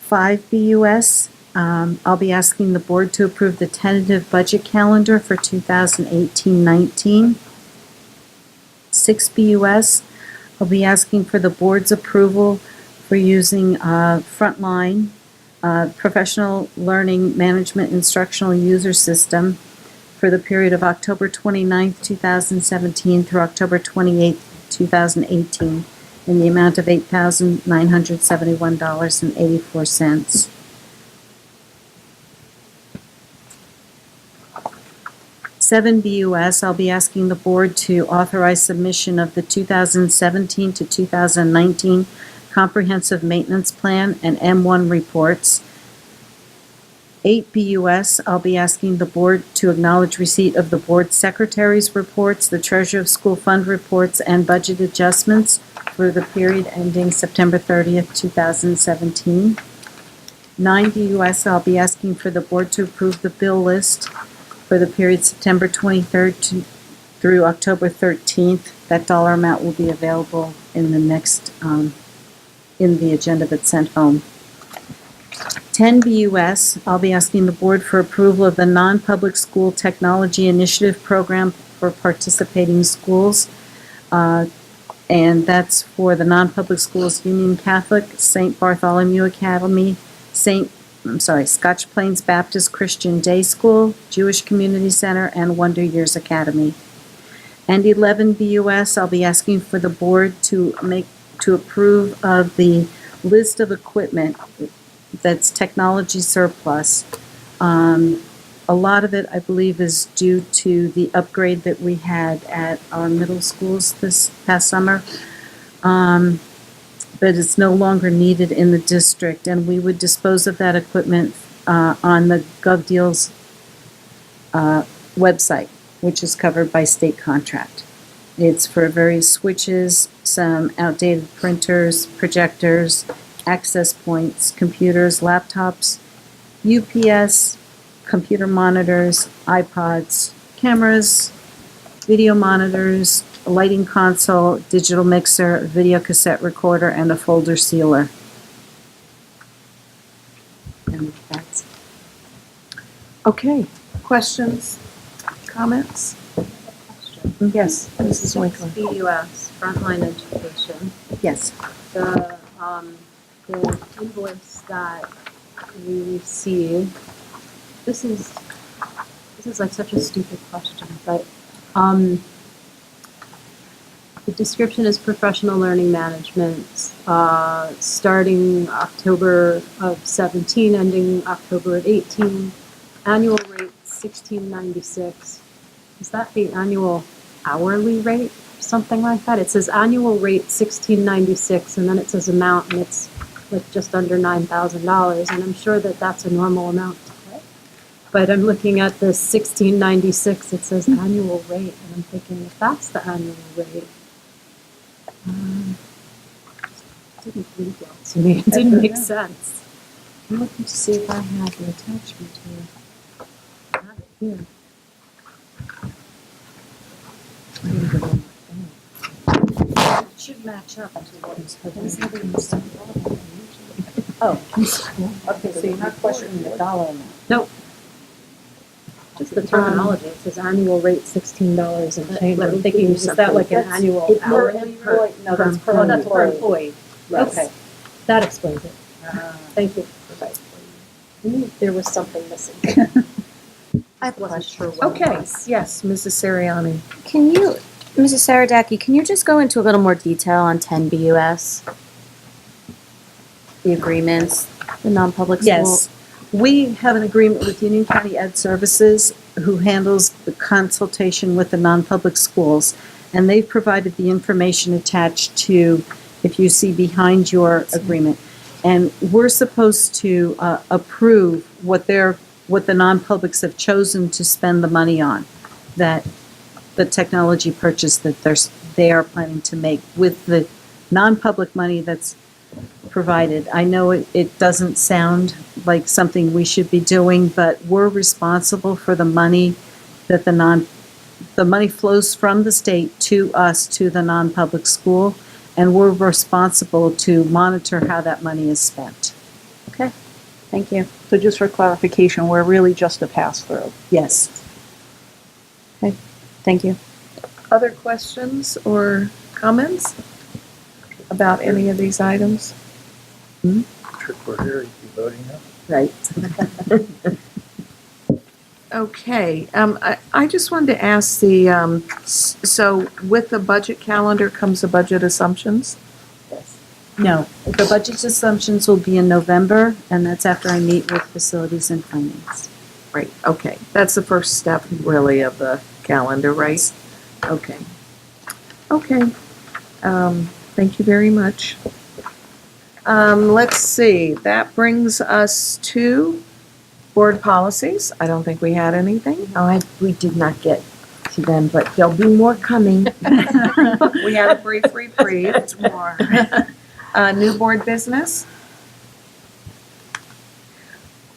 5BUS, I'll be asking the board to approve the tentative budget calendar for 2018-19. 6BUS, I'll be asking for the board's approval for using Frontline Professional Learning Management Instructional User System for the period of October 29th, 2017 through October 28th, 2018 in the amount of $8,971.84. 7BUS, I'll be asking the board to authorize submission of the 2017 to 2019 Comprehensive Maintenance Plan and M1 reports 8 BUS, I'll be asking the board to acknowledge receipt of the board secretary's reports, the treasurer of school fund reports, and budget adjustments for the period ending September 30th, 2017. 9 BUS, I'll be asking for the board to approve the bill list for the period September 23rd through October 13th. That dollar amount will be available in the next, in the agenda that's sent home. 10 BUS, I'll be asking the board for approval of the non-public school technology initiative program for participating schools. And that's for the non-public schools, Union Catholic, St. Bartholomew Academy, Scotch Plains Baptist Christian Day School, Jewish Community Center, and Wonder Years Academy. And 11 BUS, I'll be asking for the board to approve of the list of equipment that's technology surplus. A lot of it, I believe, is due to the upgrade that we had at our middle schools this past summer. But it's no longer needed in the district, and we would dispose of that equipment on the GovDeals website, which is covered by state contract. It's for various switches, some outdated printers, projectors, access points, computers, laptops, UPS, computer monitors, iPods, cameras, video monitors, a lighting console, digital mixer, a video cassette recorder, and a folder sealer. And that's Okay, questions, comments? Yes, Mrs. Winkler. BUS, frontline education. Yes. The invoice that we received, this is like such a stupid question, but the description is professional learning management, starting October of 17, ending October of 18. Annual rate $16.96. Is that the annual hourly rate? Something like that. It says annual rate $16.96, and then it says amount, and it's like just under $9,000. And I'm sure that that's a normal amount to pay. But I'm looking at the $16.96. It says annual rate, and I'm thinking if that's the annual rate. Didn't read well to me. It didn't make sense. I'm looking to see if I have an attachment here. I have it here. It should match up to what is Oh, okay, so you're not questioning the dollar amount? Nope. Just the terminology. It says annual rate $16 and change. I'm thinking, is that like an annual hourly? No, that's per Oh, that's per employee. employee. Right. Okay. That explains it. Thank you. I knew there was something missing. I wasn't sure what it Okay, was. yes, Mrs. Siriani. Can you, Mrs. Saradaki, can you just go into a little more detail on 10 BUS? The agreements, the non-public school? Yes. We have an agreement with Union County Ed Services, who handles the consultation with the non-public schools, and they've provided the information attached to, if you see behind your agreement. And we're supposed to approve what the non-publics have chosen to spend the money on, that the technology purchase that they are planning to make with the non-public money that's provided. I know it doesn't sound like something we should be doing, but we're responsible for the money that the money flows from the state to us, to the non-public school, and we're responsible to monitor how that money is spent. Okay, thank you. So just for clarification, we're really just a pass-through. Yes. Okay, thank you. Other questions or comments about any of these items? Trick we're here, you be voting now? Right. Okay, I just wanted to ask so with the budget calendar comes the budget assumptions? No, the budget assumptions will be in November, and that's after I meet with facilities and finance. Right, okay. That's the first step, really, of the calendar, right? Okay. Okay. Thank you very much. Let's see, that brings us to Board policies, I don't think we had anything. We did not get to them, but there'll be more coming. We had a brief reprieve. It's more. New board business.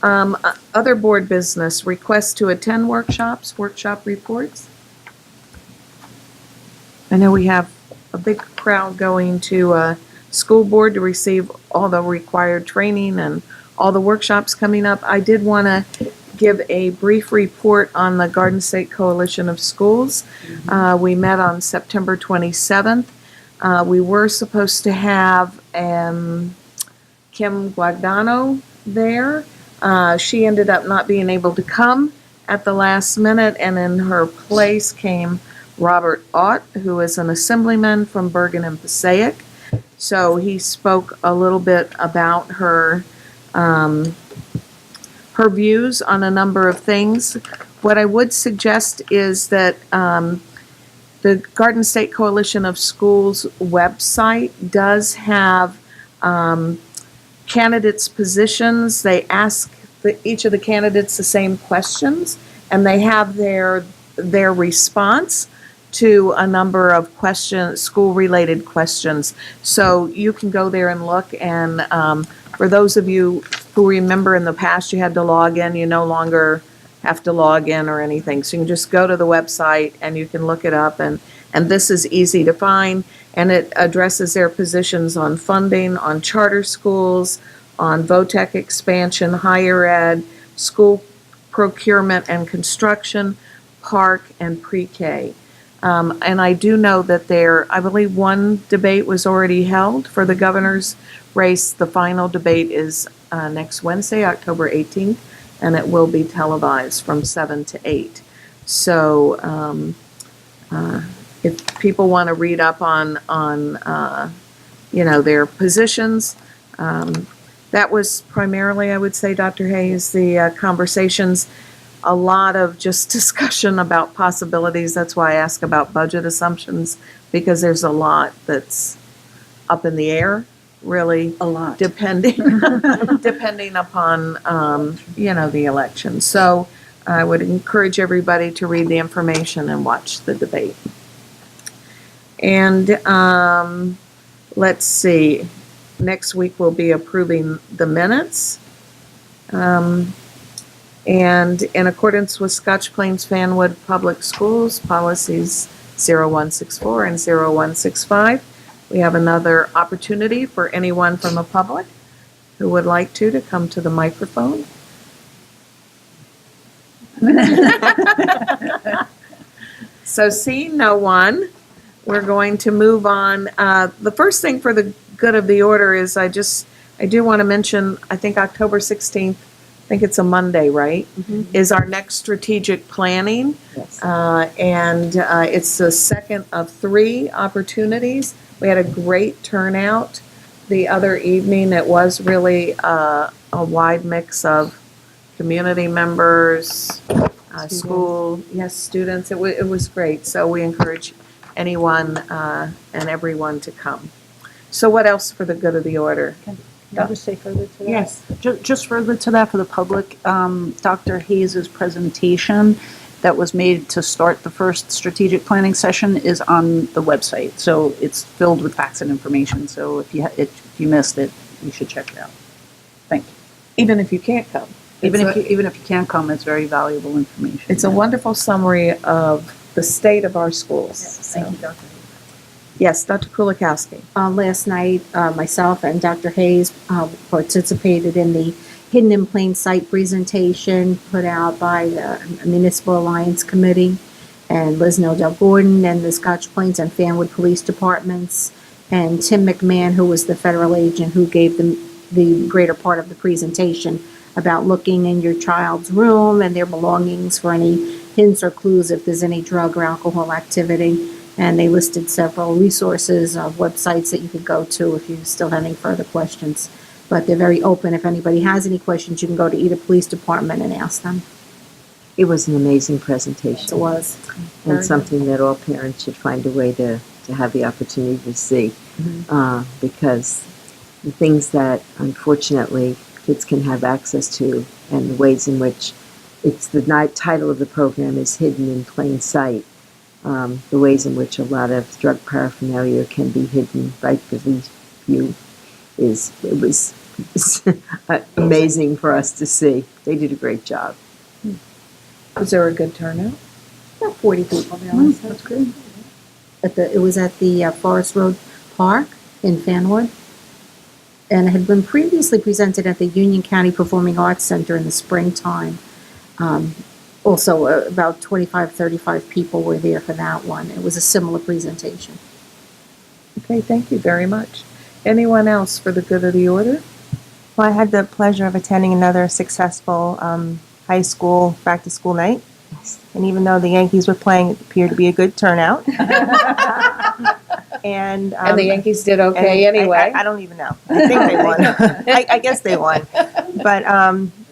Other board business, requests to attend workshops, workshop reports. I know we have a big crowd going to school board to receive all the required training and all the workshops coming up. I did want to give a brief report on the Garden State Coalition of Schools. We met on September 27th. We were supposed to have Kim Guadagno there. She ended up not being able to come at the last minute, and in her place came Robert Ott, who is an assemblyman from Bergen and Passaic. So he spoke a little bit about her views on a number of things. What I would suggest is that the Garden State Coalition of Schools website does have candidates' positions. They ask each of the candidates the same questions, and they have their response to a number of questions, school-related questions. So you can go there and look, and for those of you who remember in the past you had to log in, you no longer have to log in or anything. So you can just go to the website and you can look it up, and this is easy to find, and it addresses their positions on funding, on charter schools, on VOTEC expansion, higher ed, school procurement and construction, park, and pre-K. And I do know that I believe one debate was already held for the governor's race. The final debate is next Wednesday, October 18th, and it will be televised from 7 to 8. So if people want to read up on their positions, that was primarily, I would say, Dr. Hayes, the conversations. A lot of just discussion about possibilities. That's why I ask about budget assumptions, because there's a lot that's up in the air, really. A lot. Depending upon, the election. So I would encourage everybody to read the information and watch the debate. And let's see. Next week we'll be approving the minutes. And in accordance with Scotch Plains Fanwood Public Schools policies 0164 and 0165, we have another opportunity for anyone from the public who would like to come to the microphone. So seeing no one, we're going to move on. The first thing for the good of the order is I do want to mention, I think October 16th, I think it's a Monday, right? Mm-hmm. Is our next strategic planning. Yes. And it's the second of 3 opportunities. We had a great turnout the other evening. It was really a wide mix of community members, school, students. It was great. So we encourage anyone and everyone to come. So what else for the good of the order? Can I just say further to that? Yes. Just further to that for the public, Dr. Hayes' presentation that was made to start the first strategic planning session is on the website. So it's filled with facts and information. So if you missed it, you should check it out. Thank you. Even if you can't come. Even if you can't come, it's very valuable information. It's a wonderful summary of the state of our schools. Yes, thank you, Dr. Hayes. Yes, Dr. Kulikowski. Last night, myself and Dr. Hayes participated in the Hidden in Plain Sight presentation put out by the Municipal Alliance Committee, and Liz Nodell Gordon and the Scotch Plains and Fanwood Police Departments, and Tim McMahon, who was the federal agent who gave them the greater part of the presentation about looking in your child's room and their belongings for any hints or clues if there's any drug or alcohol activity. And they listed several resources of websites that you could go to if you still have any further questions. But they're very open. If anybody has any questions, you can go to either police department and ask them. It was an amazing presentation. It was. And something that all parents should find a way to have the opportunity to see. Mm-hmm. Because the things that unfortunately kids can have access to, and the ways in which it's the title of the program is Hidden in Plain Sight. The ways in which a lot of drug paraphernalia can be hidden right beneath you it was amazing for us to see. They did a great job. Was there a good turnout? About 40 people there. That's good. It was at the Forest Road Park in Fanwood, and it had been previously presented at the Union County Performing Arts Center in the springtime. Also, about 35 people were there for that one. It was a similar presentation. Okay, thank you very much. Anyone else for the good of the order? Well, I had the pleasure of attending another successful high school back-to-school night. And even though the Yankees were playing, it appeared to be a good turnout. And the Yankees did okay anyway. I don't even know. I think they won. I guess they won. But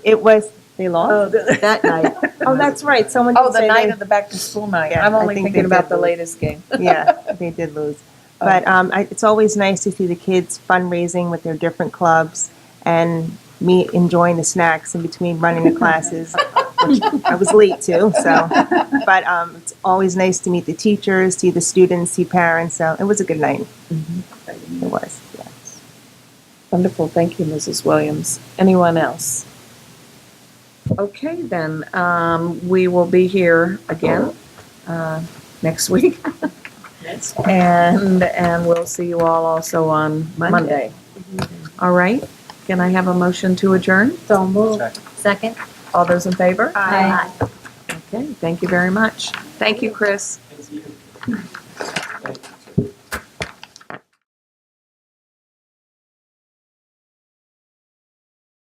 it was... They lost? That night. Oh, that's right. Someone Oh, did the say night they- of the back-to-school night. Yeah, I'm I only think thinking they about did the lose. latest game. Yeah, they did lose. But it's always nice to see the kids fundraising with their different clubs and me enjoying the snacks in between running the classes, which I was late too. So, but it's always nice to meet the teachers, see the students, see parents. So it was a good night. It was. Yes. Wonderful. Thank you, Mrs. Williams. Anyone else? Okay, then, we will be here again, next week. And we'll see you all also on Monday. All right. Can I have a motion to adjourn? So moved. Second? All those in favor? Aye. Okay, thank you very much. Thank you, Chris.